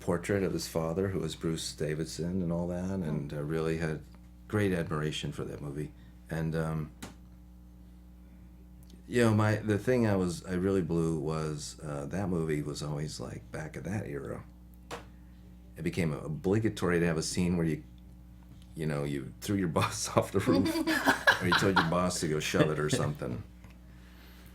portrait of his father, who was Bruce Davidson, and all that, and really had great admiration for that movie. And the thing I really blew was that movie was always like back at that era. It became obligatory to have a scene where you threw your boss off the roof, or you told your boss to go shove it or something.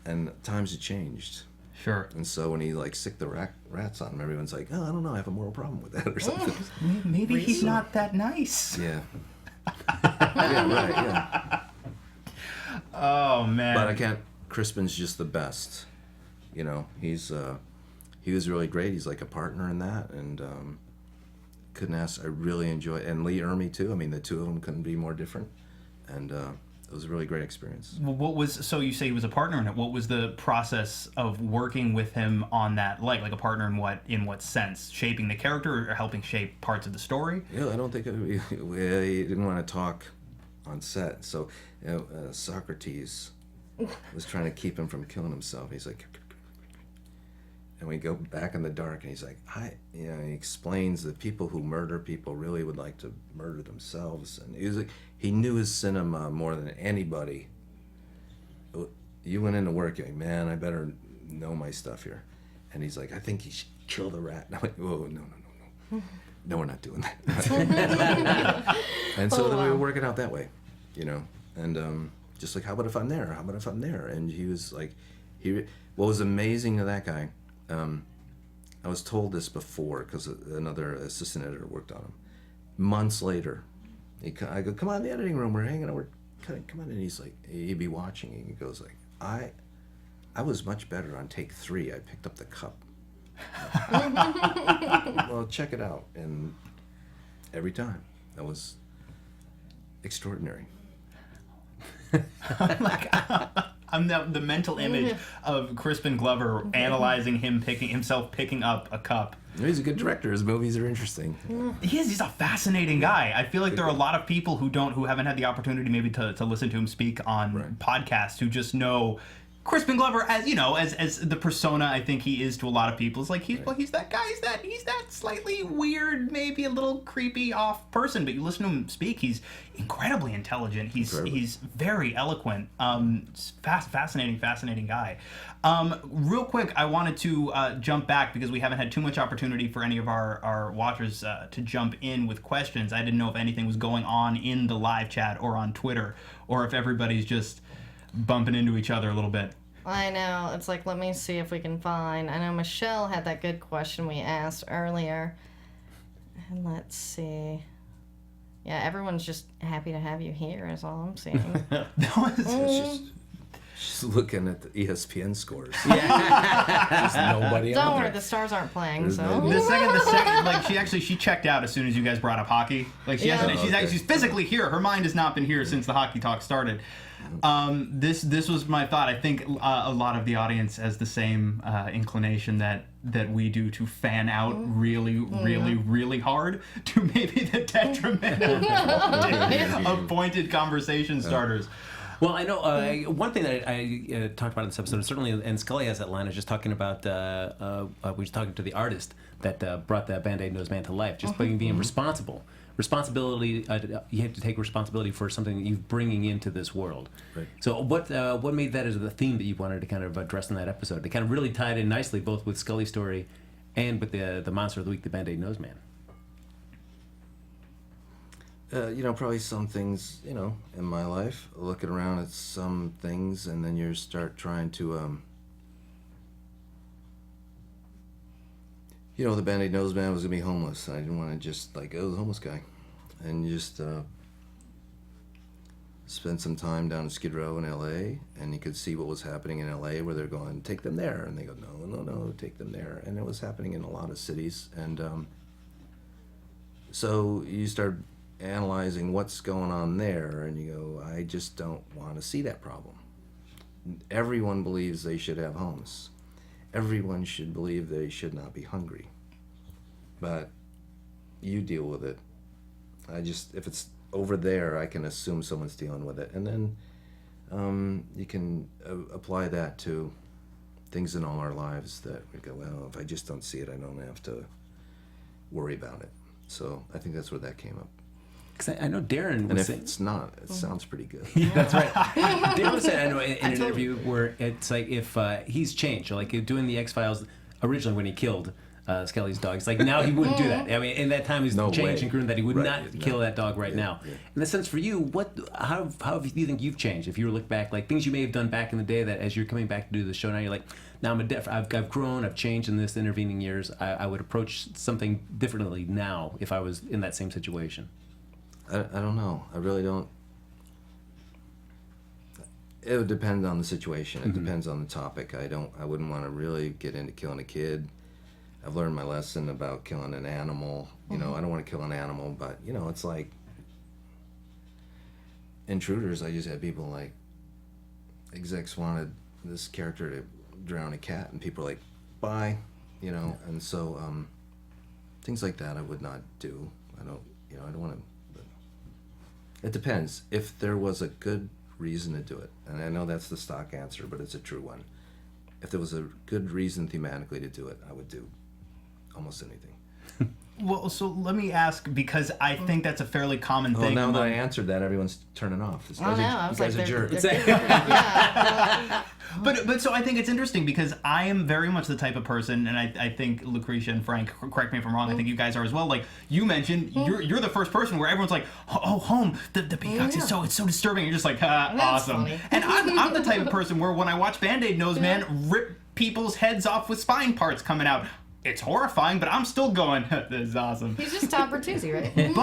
And times have changed. Sure. And so when he sicked the rats on him, everyone's like, oh, I don't know, I have a moral problem with that or something. Maybe he's not that nice. Yeah. Yeah, right, yeah. Oh, man. But Crispin's just the best. He was really great. He's like a partner in that, and couldn't ask. I really enjoyed, and Lee Ermey too. I mean, the two of them couldn't be more different, and it was a really great experience. Well, so you say he was a partner in it. What was the process of working with him on that? Like a partner in what sense? Shaping the character or helping shape parts of the story? Yeah, I don't think he didn't want to talk on set. So Socrates was trying to keep him from killing himself. He's like, and we go back in the dark, and he's like, he explains that people who murder people really would like to murder themselves, and he was like, he knew his cinema more than anybody. You went into work, you're like, man, I better know my stuff here, and he's like, I think he should kill the rat. And I'm like, whoa, no, we're not doing that. And so then we were working out that way, and just like, how about if I'm there? How about if I'm there? And he was like, what was amazing to that guy. I was told this before because another assistant editor worked on him. Months later, I go, come on, the editing room, we're hanging out, we're cutting, come on. And he's like, he'd be watching, and he goes like, I was much better on take 3. I picked up the cup. Well, check it out. And every time, that was extraordinary. I'm the mental image of Crispin Glover analyzing himself picking up a cup. He's a good director. His movies are interesting. He's a fascinating guy. I feel like there are a lot of people who haven't had the opportunity maybe to listen to him speak on podcasts who just know Crispin Glover as the persona I think he is to a lot of people. It's like he's that guy. He's that slightly weird, maybe a little creepy off person. But you listen to him speak, he's incredibly intelligent. He's very eloquent. Fascinating guy. Real quick, I wanted to jump back because we haven't had too much opportunity for any of our watchers to jump in with questions. I didn't know if anything was going on in the live chat or on Twitter, or if everybody's just bumping into each other a little bit. I know. It's like, let me see if we can find. I know Michelle had that good question we asked earlier. And let's see. Yeah, everyone's just happy to have you here is all I'm seeing. She's looking at the ESPN scores. Yeah. There's nobody Don't on worry, there. the stars aren't playing, so. The second, like she checked out as soon as you guys brought up hockey. Like she's physically here. Her mind has not been here since the hockey talk started. This was my thought. I think a lot of the audience has the same inclination that we do to fan out really hard to maybe the detriment of pointed conversation starters. Well, I know one thing that I talked about in this episode, certainly, and Scully has that line, is just talking about, we were talking to the artist that brought that Band-Aid Nose Man to life, just being responsible responsibility. You have to take responsibility for something that you're bringing into this world. Right. So what made that as the theme that you wanted to kind of address in that episode? They kind of really tied in nicely, both with Scully's story and with the monster of the week, the Band-Aid Nose Man. Probably some things, in my life, looking around at some things, and then you start trying to, the Band-Aid Nose Man was going to be homeless. I didn't want to just, the homeless guy. And you just spend some time down in Skid Row in L.A., and you could see what was happening in L.A., where they're going, take them there. And they go, no, take them there. And it was happening in a lot of cities. And so you start analyzing what's going on there, and you go, I just don't want to see that problem. Everyone believes they should have homes. Everyone should believe they should not be hungry. But you deal with it. If it's over there, I can assume someone's dealing with it. And then you can apply that to things in all our lives that we go, well, if I just don't see it, I don't have to worry about it. So I think that's where that came up. Because I know Darren was and if saying... it's not, it sounds pretty good. Yeah, that's right. Darren was saying, I know, in an interview where it's like if he's changed, like doing the X-Files originally when he killed Skelly's dog, it's like now he wouldn't do that. I mean, in that time he's changed and grown that he would not kill that dog now. Yeah. In the sense for you, how do you think you've changed? If you look back, like things you may have done back in the day that as you're coming back to do the show now, you're like, now I've grown, I've changed in this intervening years. I would approach something differently now if I was in that same situation. I don't know. I really don't. It would depend on the situation. It depends on the topic. I wouldn't want to really get into killing a kid. I've learned my lesson about killing an animal. I don't want to kill an animal, but it's like Intruders. I just had people like execs wanted this character to drown a cat, and people are like, bye, and so things like that I would not do. I don't want to. It depends. If there was a good reason to do it, and I know that's the stock answer, but it's a true one. If there was a good reason thematically to do it, I would do almost anything. Well, so let me ask, because I think that's a fairly common thing. Now that I answered that, everyone's turning off. This guy's a jerk. But so I think it's interesting because I am very much the type of person, and I think Lacretia and Frank, correct me if I'm wrong, I think you guys are as well. Like you mentioned, you're the first person where everyone's like, oh, home, the peacocks, it's so disturbing. You're just like, awesome. Funny. And I'm the type of person where when I watch Band-Aid Nose Man rip people's heads off with spine parts coming out, it's horrifying, but I'm still going, this is awesome. He's just Tom Bertuzzi, right?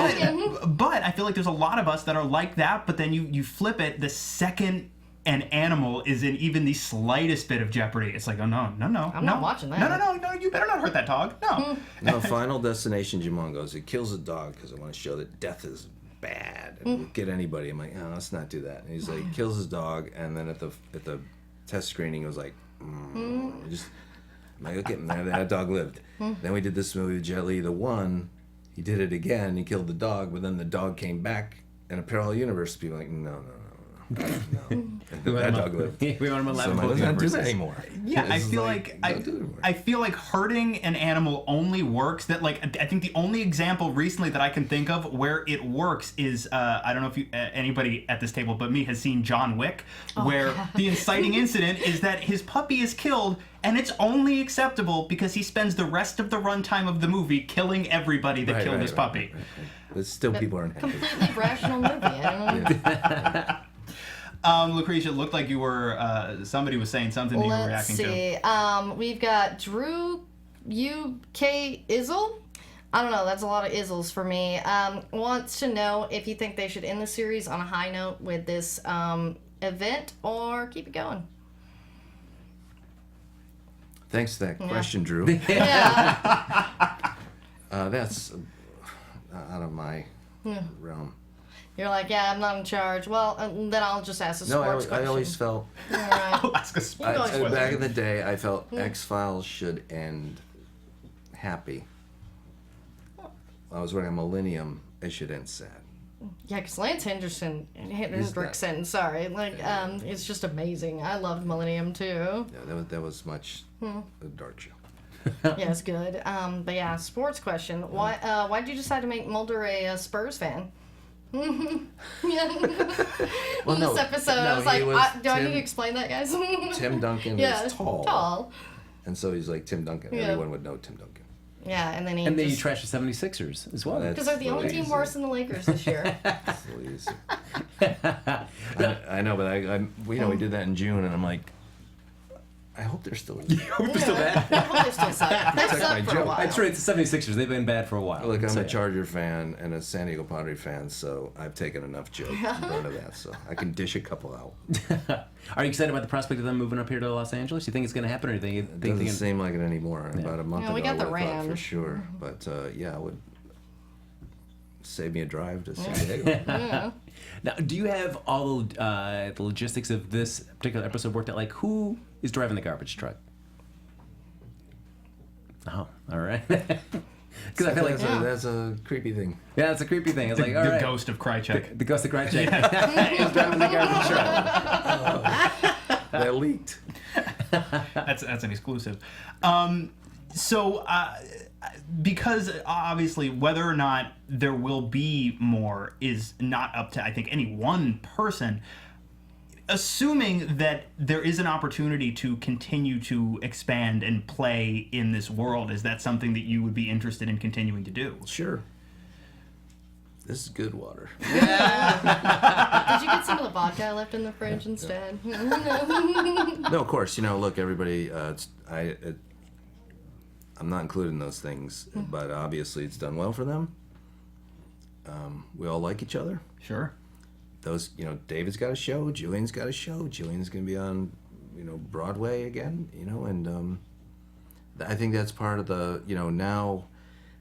But I feel like there's a lot of us that are like that, but then you flip it the second an animal is in even the slightest bit of jeopardy. It's like, oh, no. I'm not watching that. No, you better not hurt that dog. No. No, Final Destination Jamon goes, it kills a dog because I want to show that death is bad and get anybody. I'm like, let's not do that. And he's like, kills his dog, and then at the test screening, he was like, just... I'm like, okay, that dog lived. Then we did this movie with Jet Li, The One. He did it again. He killed the dog, but then the dog came back in a parallel universe. People were like, no. That dog lived. We want him alive. So let's not do that anymore. Yeah, I feel like hurting an animal only works. That I think the only example recently that I can think of where it works is I don't know if anybody at this table but me has seen John Wick, where the inciting incident is that his puppy is killed. And it's only acceptable because he spends the rest of the runtime of the movie killing everybody that killed his puppy. Right. But still, people aren't happy. Completely rational movie. I don't know. Lacretia, it looked like you were, somebody was saying something that you were reacting to. Let's see. We've got Drew UK Izzle. I don't know, that's a lot of Izzles for me. Wants to know if you think they should end the series on a high note with this event or keep it going. Thanks for that question, Drew. That's out of my realm. You're like, I'm not in charge. Well, then I'll just ask a sports question. I always felt... I'll ask a sports question. Back in the day, I felt X-Files should end happy. I was writing Millennium, it should end sad. Yeah, because Lance Hendrickson, it's just amazing. I loved Millennium too. Yeah, that was much a dark show. Yes, good. But yeah, sports question. Why did you decide to make Mulder a Spurs fan? Well, This episode, I was like, do I need to explain that, guys? Tim Duncan Yeah, is tall. tall. And so he's like Tim Duncan. Yeah. Everyone would know Tim Duncan. Yeah, and then he And then you just... trash the 76ers as well. Because they're the only team worse than the Lakers this year. Please. I know, but we did that in June, and I'm like, I hope they're still. They're still bad. I hope they still suck. They've Protect my sucked for a joke. while. That's right. It's the 76ers. They've been bad for a while. Look, I'm So, a yeah. Charger fan and a San Diego Padre fan, so I've taken enough jokes out of that, so I can dish a couple out. Are you excited about the prospect of them moving up here to Los Angeles? You think it's going to happen, or do you think It they're doesn't gonna... seem like it anymore. About a month Yeah, we ago, got the I would've thought for Rams. sure. But yeah, it would save me a drive to San Diego. Now, do you have all the logistics of this particular episode worked out? Like, who is driving the garbage truck? Oh, all right. Because I feel like That's a creepy thing. yeah, it's a creepy thing. It's like all The right, ghost of Krychek. the ghost of Krychek is driving the garbage truck. That leaked. That's an exclusive. Because obviously whether or not there will be more is not up to, I think, any one person. Assuming that there is an opportunity to continue to expand and play in this world, is that something that you would be interested in continuing to do? Sure. This is good water. Did you get some of the vodka left in the fridge instead? No, of course. Look, everybody. I'm not including those things, but obviously it's done well for them. We all like each other. Sure. Those, David's got a show. Julian's got a show. Julian's going to be on, Broadway again. And I think that's part of the. Now,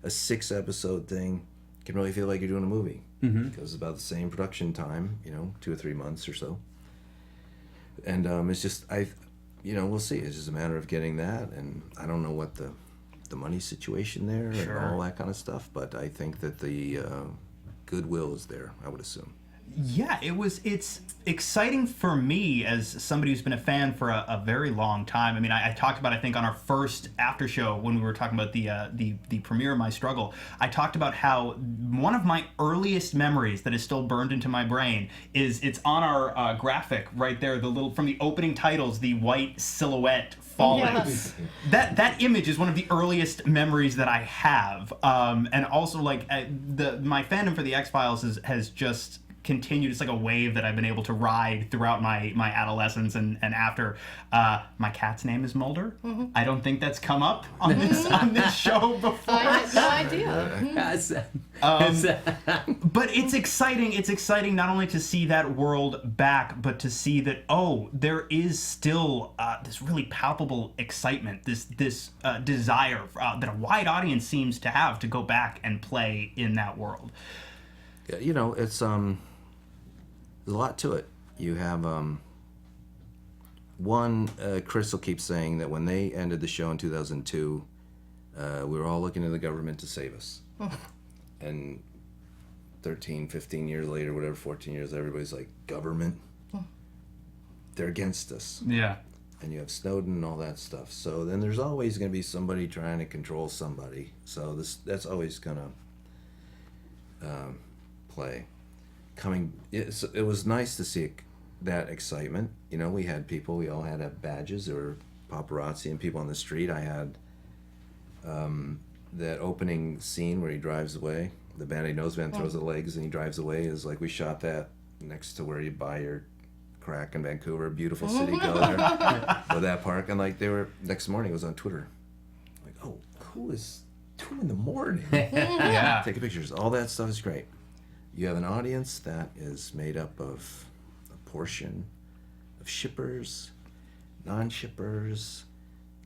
a 6-episode thing can really feel like you're doing a movie because it's about the same production time. 2 or 3 months or so. And it's just we'll see. It's just a matter of getting that, and I don't know what the money situation there Sure. and all that kind of stuff, but I think that the goodwill is there, I would assume. Yeah, it's exciting for me as somebody who's been a fan for a very long time. I mean, I talked about, I think, on our first after show when we were talking about the premiere of My Struggle, I talked about how one of my earliest memories that is still burned into my brain is it's on our graphic right there, the little from the opening titles, the white silhouette falling. Yes. That image is one of the earliest memories that I have, and also like my fandom for the X-Files has just continued. It's like a wave that I've been able to ride throughout my adolescence and after. My cat's name is Mulder. I don't think that's come up on this show before. I had no idea. But it's exciting. It's exciting not only to see that world back, but to see that there is still this really palpable excitement, this desire that a wide audience seems to have to go back and play in that world. Yeah, it's there's a lot to it. You have Chris will keep saying that when they ended the show in 2002, we were all looking to the government to save us. And 13, 15 years later, whatever, 14 years, everybody's like, government? They're against us. Yeah. And you have Snowden and all that stuff. So then there's always going to be somebody trying to control somebody. So that's always going to play. It was nice to see that excitement. We had people, we all had badges. There were paparazzi and people on the street. I had that opening scene where he drives away. The Band-Aid Noseband throws the legs and he drives away. Is like we shot that next to where you buy your crack in Vancouver. Beautiful city. Go there. Go to that park. And like next morning it was on Twitter. Like, oh, who is 2 in the morning? Yeah. Taking pictures. All that stuff is great. You have an audience that is made up of a portion of shippers, non-shippers.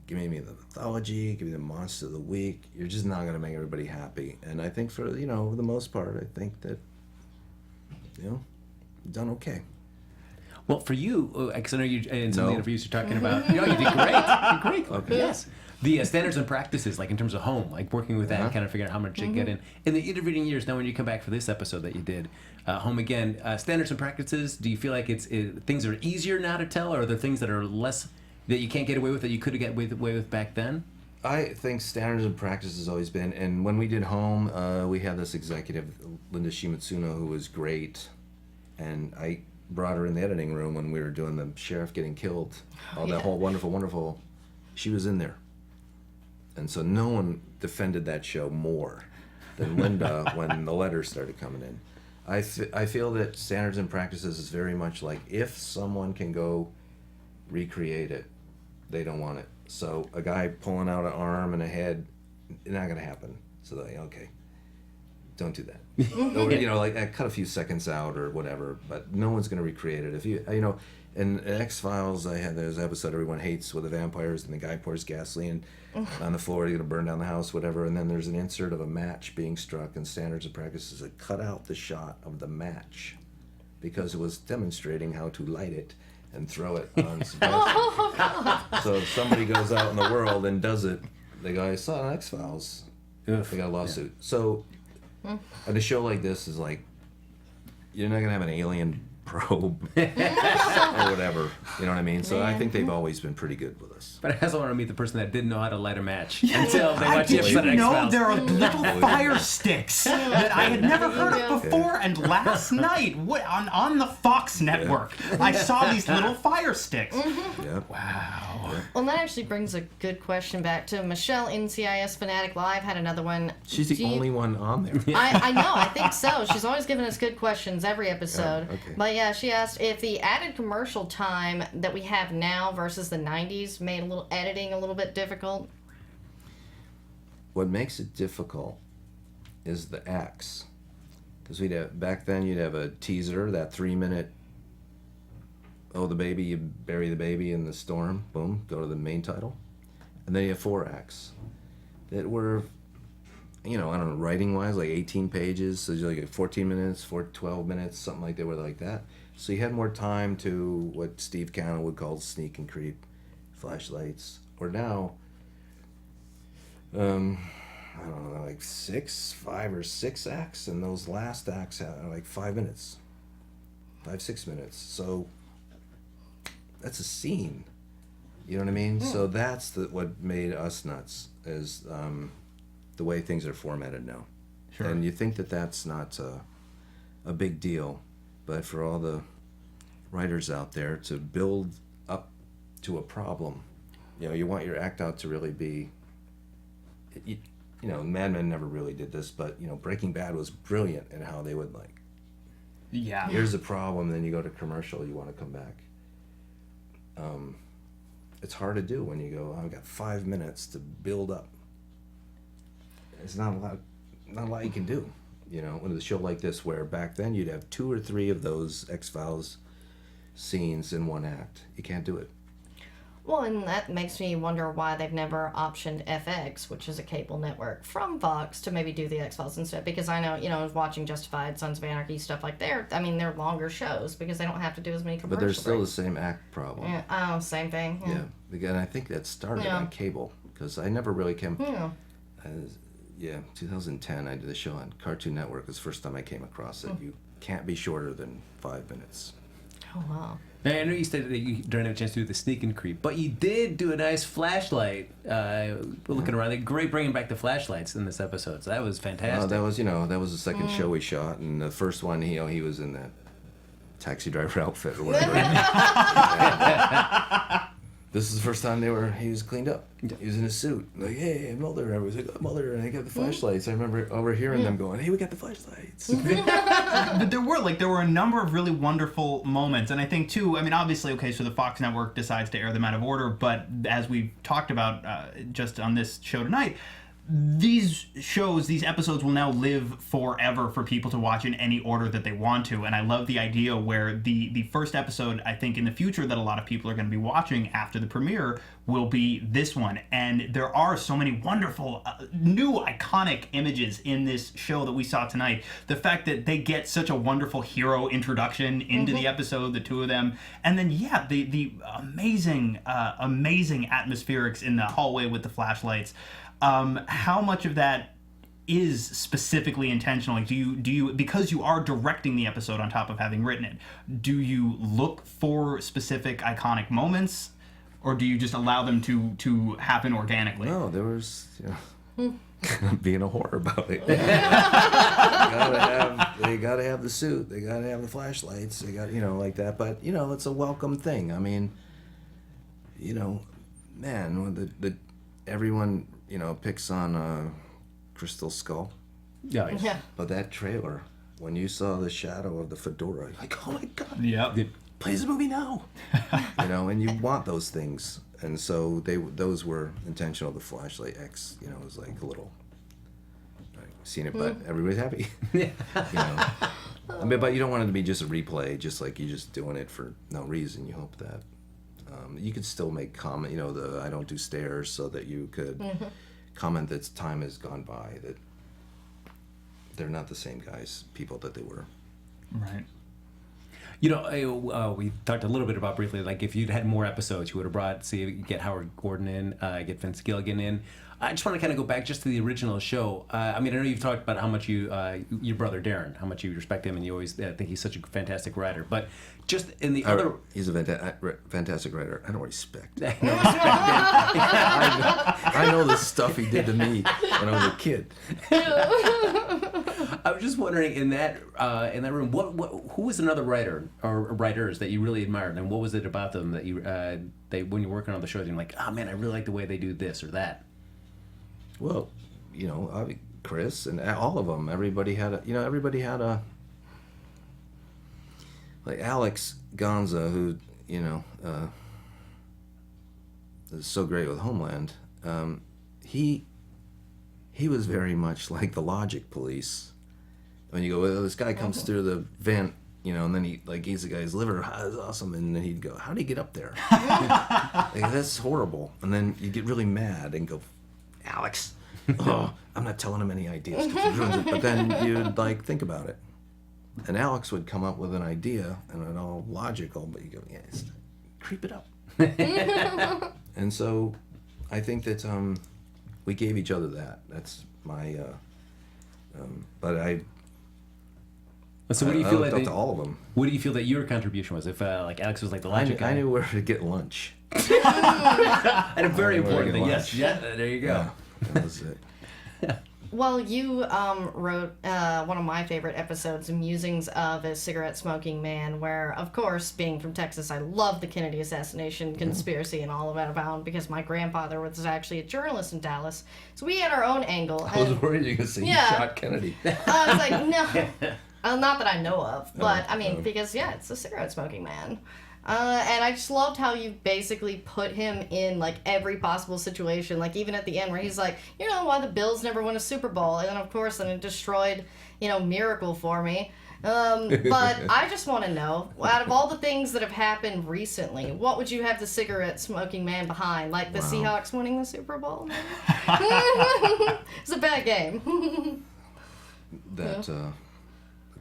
Give me the mythology, give me the monster of the week. You're just not going to make everybody happy. And I think for, the most part, I think that, done okay. Well, for you, because I know you in some of the No. interviews you're talking about. You did great. You did great. Okay. Yes. The standards and practices, like in terms of home, like working with that and kind of figuring out how much you get in the intervening years. Now, when you come back for this episode that you did, home again, standards and practices. Do you feel like it's things are easier now to tell, or are there things that are less that you can't get away with that you could have got away with back then? I think standards and practice has always been, and when we did Home, we had this executive, Linda Shimatsuno, who was great, and I brought her in the editing room when we were doing the sheriff getting killed. That whole wonderful, she was in there. And so no one defended that show more than Linda when the letters started coming in. I feel that standards and practices is very much like if someone can go recreate it, they don't want it. So a guy pulling out an arm and a head, it's not going to happen. So they, okay, don't do that. Or, you know, like cut a few seconds out or whatever, but no one's going to recreate it. If you know, in X-Files, there's an episode everyone hates with the vampires and the guy pours gasoline on the floor, you're going to burn down the house, whatever, and then there's an insert of a match being struck, and standards and practices that cut out the shot of the match because it was demonstrating how to light it and throw it on Sebastian. So if somebody goes out in the world and does it, they go, I saw it on X-Files. They got a lawsuit. Yeah. So a show like this is like, you're not going to have an alien probe or whatever. You know what I mean? So I think they've always been pretty good with us. But I also want to meet the person that didn't know how to light a match until they watched the episode of Did you know X-Files. there are little fire sticks that I had never heard of before? And last night on the Fox network, I saw these little fire sticks. Yep. Wow. Well, that actually brings a good question back to Michelle, NCIS Fanatic Live had another one. She's the only one on there. I know, I think so. She's always giving us good questions every episode. Okay. But yeah, she asked if the added commercial time that we have now versus the 90s made editing a little bit difficult. What makes it difficult is the acts. Because back then you'd have a teaser, that 3-minute, the baby, you bury the baby in the storm, boom, go to the main title. And then you have 4 acts that were, I don't know, writing-wise, like 18 pages, so you like 14 minutes, 12 minutes, something like that, were like that. So you had more time to what Steve Cannell would call sneak and creep, flashlights. Or now, I don't know, like 5 or 6 acts, and those last acts are like 5 minutes, 6 minutes. So that's a scene, you know what I mean? So that's what made us nuts, is the way things are formatted now. Sure. And you think that that's not a big deal, but for all the writers out there to build up to a problem, you want your act out to really be, Mad Men never really did this, but Breaking Bad was brilliant in how they would here's the problem, then you go to commercial, you want to come back. It's hard to do when you go, I've got 5 minutes to build up. It's not a lot you can do, with a show like this, where back then you'd have 2 or 3 of those X-Files scenes in one act. You can't do it. Well, and that makes me wonder why they've never optioned FX, which is a cable network, from Fox to maybe do the X-Files instead. Because I know, I was watching Justified, Sons of Anarchy, stuff like that. I mean, they're longer shows because they don't have to do as many commercials. But there's still the same act problem. Yeah. Oh, same thing. Yeah. Again, I think that started on cable, because I never really came... 2010, I did a show on Cartoon Network. It was the first time I came across it. You can't be shorter than 5 minutes. Oh, wow. Now, I know you said that you don't have a chance to do the sneak and creep, but you did do a nice flashlight. Looking around, they're great bringing back the flashlights in this episode. So that was fantastic. That was the second show we shot, and the first one, he was in that taxi driver outfit or whatever. This is the first time he was cleaned up. He was in a suit. Like, hey, Mulder. I was like, oh, Mulder, and I got the flashlights. I remember overhearing them going, hey, we got the flashlights. But there were a number of really wonderful moments, and I think too, obviously, okay, so the Fox network decides to air them out of order, but as we've talked about just on this show tonight, these episodes will now live forever for people to watch in any order that they want to. And I love the idea where the first episode, I think in the future, that a lot of people are going to be watching after the premiere will be this one. And there are so many wonderful, new iconic images in this show that we saw tonight. The fact that they get such a wonderful hero introduction into the episode, the two of them. And then, the amazing atmospherics in the hallway with the flashlights. How much of that is specifically intentional? Like, do you because you are directing the episode on top of having written it, do you look for specific iconic moments, or do you just allow them to happen organically? No, there was being a whore about it. They gotta have the suit. They gotta have the flashlights. They got like that. But it's a welcome thing. I mean, man, everyone picks on Crystal Skull. Yeah. But that trailer, when you saw the shadow of the fedora, you're like, oh my god. Yep. Play the movie now. And you want those things. And so those were intentional. The flashlight X, was like a little. I've seen it, but everybody's happy. I mean, but you don't want it to be just a replay, just like you're just doing it for no reason. You hope that you could still make comment. The I don't do stairs, so that you could comment that time has gone by, that they're not the same people that they were. Right. We talked a little bit about briefly, like if you'd had more episodes, you would have get Howard Gordon in, get Vince Gilligan in. I just want to kind of go back just to the original show. I know you've talked about how much your brother Darren, how much you respect him, and you always think he's such a fantastic writer. But just in the other... He's a fantastic writer. I don't respect. I know the stuff he did to me when I was a kid. I was just wondering, in that room, who was another writer or writers that you really admired, and what was it about them that you when you're working on the show, you're like, oh man, I really like the way they do this or that? Well, Chris and all of them. Everybody had a like Alex Gonza, who is so great with Homeland. He was very much like the Logic Police. When you go, well, this guy comes through the vent, and then he's the guy's liver is awesome, and then he'd go, how did he get up there? That's horrible. And then you get really mad and go, Alex, I'm not telling him any ideas 'cause he ruins it. But then you'd think about it, and Alex would come up with an idea and it's all logical, but you go, creep it up. And so I think that we gave each other that. That's my. But I. So what do you feel like? To all of them. What do you feel that your contribution was? If Alex was like the logic guy, I knew where to get lunch. And a very important thing. Yes. Yeah. There you go. Yeah, that was it. Well, you wrote one of my favorite episodes, Musings of a Cigarette-Smoking Man, where, of course, being from Texas, I love the Kennedy assassination conspiracy and all of that about, because my grandfather was actually a journalist in Dallas. So we had our own angle. I was worried you were going to say he shot Kennedy. I was like, no. Not that I know of, but, because, it's a cigarette-smoking man. And I just loved how you basically put him in every possible situation, even at the end where he's like, why the Bills never won a Super Bowl, and then of course then it destroyed Miracle for me. But I just want to know, out of all the things that have happened recently, what would you have the cigarette smoking man behind? The Seahawks winning the Super Bowl? It's a bad game. That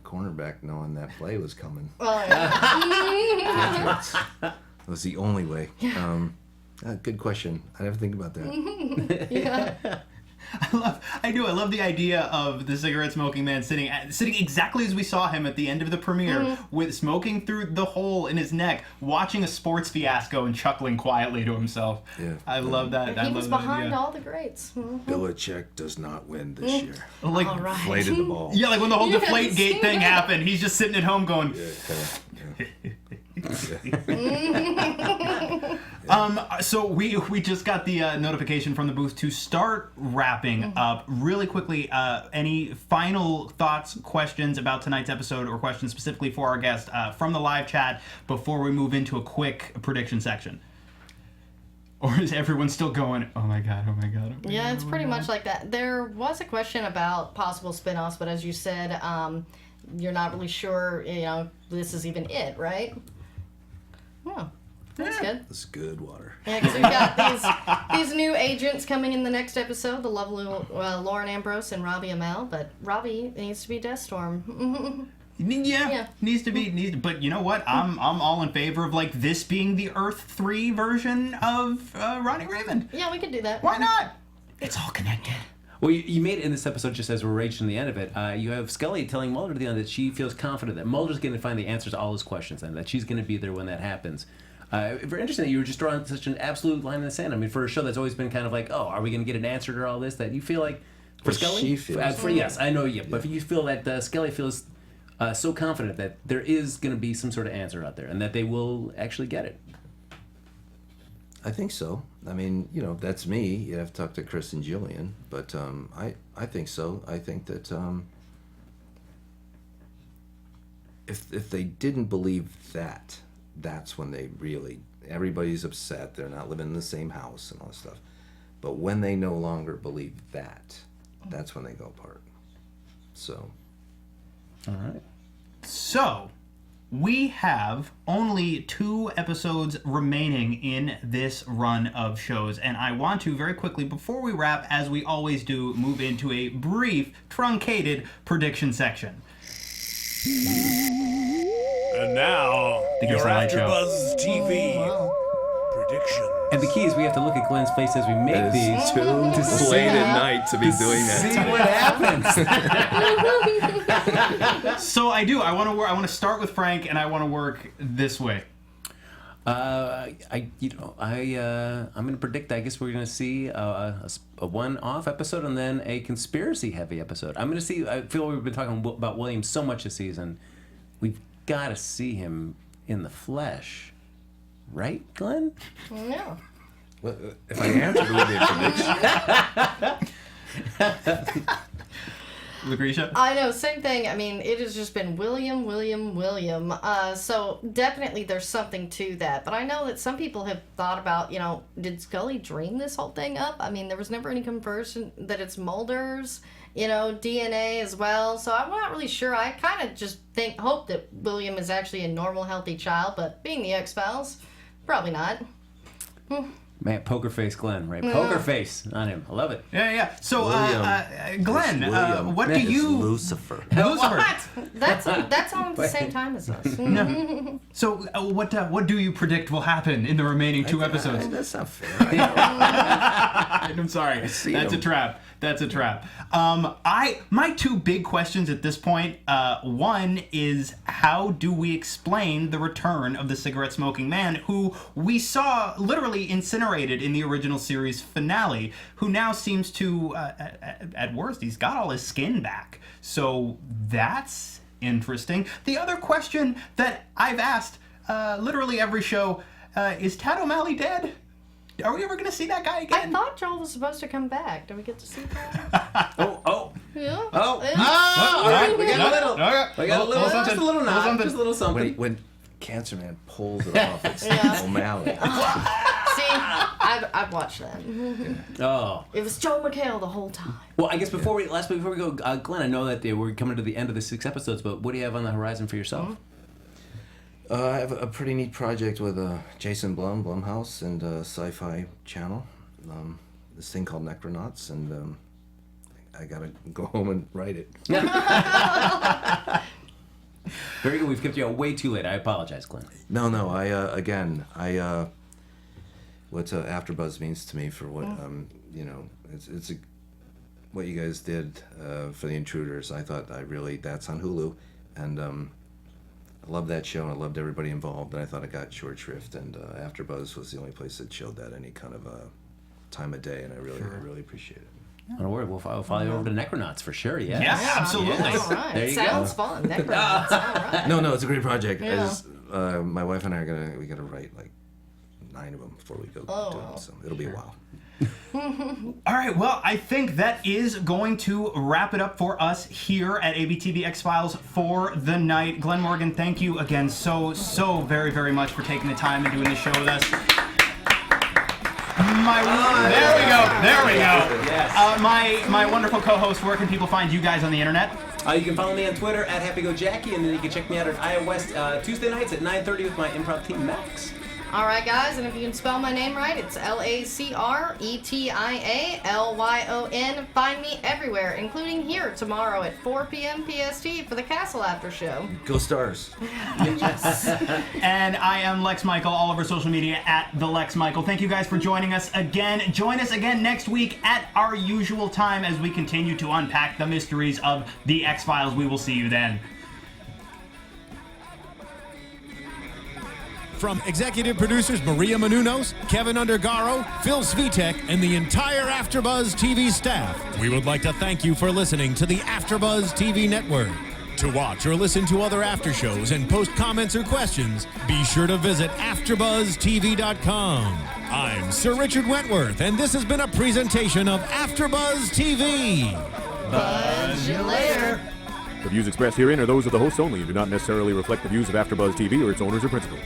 cornerback knowing that play was coming. Oh, yeah. That was the only way. Good question. I'd have to think about that. Yeah. I love the idea of the cigarette smoking man sitting exactly as we saw him at the end of the premiere, with smoking through the hole in his neck, watching a sports fiasco and chuckling quietly to himself. Yeah. I love that. He was behind all the greats. Belichick does not win this year. All right. Deflated the ball. Yeah, when the whole deflate gate thing happened, he's just sitting at home going. So we just got the notification from the booth to start wrapping up really quickly. Any final thoughts, questions about tonight's episode, or questions specifically for our guest from the live chat before we move into a quick prediction section? Or is everyone still going, oh my god, oh my god, oh my god? Yeah, it's pretty much like that. There was a question about possible spin-offs, but as you said, you're not really sure, this is even it, right? Oh, that's good. That's good water. Yeah, because we've got these new agents coming in the next episode, the lovely Lauren Ambrose and Robbie Amell, but Robbie needs to be Deathstorm. Yeah, needs to be. But you know what? I'm all in favor of this being the Earth 3 version of Ronnie Raymond. Yeah, we could do that. Why not? It's all connected. Well, you made it in this episode, just as we're reaching the end of it, you have Scully telling Mulder at the end that she feels confident that Mulder's going to find the answers to all his questions and that she's going to be there when that happens. Very interesting that you were just drawing such an absolute line in the sand. I mean, for a show that's always been kind of like, oh, are we going to get an answer to all this? That you feel like for What Scully, she feels. yes, I know you, but if you feel that Scully feels so confident that there is going to be some sort of answer out there, and that they will actually get it. I think so. I mean, that's me. You have to talk to Chris and Jillian, but I think so. I think that if they didn't believe that, that's when they really, everybody's upset. They're not living in the same house and all this stuff. But when they no longer believe that, that's when they go apart. So. All right. So, we have only 2 episodes remaining in this run of shows, and I want to very quickly, before we wrap, as we always do, move into a brief, truncated prediction section. And now, Think your it's a light show. AfterBuzz TV prediction. And the key is we have to look at Glenn's face as we make It these. is too late at night to be doing See that. what happens. So I do. I want to start with Frank, and I want to work this way. I'm going to predict. I guess we're going to see a one-off episode and then a conspiracy-heavy episode. I'm going to see. I feel we've been talking about William so much this season. We've got to see him in the flesh, right, Glenn? No. Well, if I answered, it would be a prediction. Lucretia? I know, same thing. I mean, it has just been William. So definitely there's something to that. But I know that some people have thought about, did Scully dream this whole thing up? I mean, there was never any conversion that it's Mulder's, DNA as well. So I'm not really sure. I kind of just hope that William is actually a normal, healthy child. But being the X-Files, probably not. Man, poker face Glenn, right? Poker face on him. I love it. Yeah. So, William. Glenn, William. what do It's you... Lucifer. Lucifer. What? That's on at the same time as us. So, what do you predict will happen in the remaining 2 episodes? That's not fair. I'm sorry. That's a them. trap. That's a trap. My 2 big questions at this point. One is, how do we explain the return of the cigarette-smoking man, who we saw literally incinerated in the original series finale, who now seems to, at worst, he's got all his skin back. So that's interesting. The other question that I've asked literally every show, is Tad O'Malley dead? Are we ever going to see that guy I again? thought Joel was supposed to come back. Do we get to see that? Oh. Yeah. Oh. Yeah. All right, we got a little. Okay. We got a little. something. Just a little nod. something. Just a little something. When Cancer Man pulls it off, it's Yeah. O'Malley. See, I've watched that. Oh. It was Joel McHale the whole time. Well, I guess before we go, Glenn, I know that we're coming to the end of the 6 episodes, but what do you have on the horizon for yourself? I have a pretty neat project with Jason Blumhouse, and Sci-Fi Channel. This thing called Necronauts, and I gotta go home and write it. Very good. We've kept you out way too late. I apologize, Glenn. No. What AfterBuzz means to me for what it's what you guys did for the Intruders. I thought that's on Hulu, and I loved that show, and I loved everybody involved, and I thought it got short shrift, and AfterBuzz was the only place that showed that any kind of time of day, and I really appreciate it. Don't worry, we'll follow you over to Necronauts for sure. Yes. Yeah, absolutely. All right. There you Sounds go. fun. Necronauts. All right. No, it's a great project. Yeah. I just, my wife and I we gotta write like 9 of them before we go do them, so it'll be a while. All right, well, I think that is going to wrap it up for us here at ABTV X-Files for the night. Glen Morgan, thank you again so very, very much for taking the time and doing this show with us. There we go. Yes. My wonderful co-host, where can people find you guys on the internet? You can follow me on Twitter at HappyGoJackie, and then you can check me out at Iowa West Tuesday nights at 9:30 with my improv team, Max. All right, guys, and if you can spell my name right, it's LACRETIALYON. Find me everywhere, including here tomorrow at 4 p.m. PST for the Castle After Show. Go Stars! And I am Lex Michael, all over social media at the Lex Michael. Thank you guys for joining us again. Join us again next week at our usual time as we continue to unpack the mysteries of the X-Files. We will see you then. From executive producers Maria Menounos, Kevin Undergaro, Phil Svitek, and the entire AfterBuzz TV staff, we would like to thank you for listening to the AfterBuzz TV network. To watch or listen to other after shows and post comments or questions, be sure to visit AfterBuzzTV.com. I'm Sir Richard Wentworth, and this has been a presentation of AfterBuzz TV. Buzz you later. The views expressed herein are those of the hosts only and do not necessarily reflect the views of AfterBuzz TV or its owners or principals.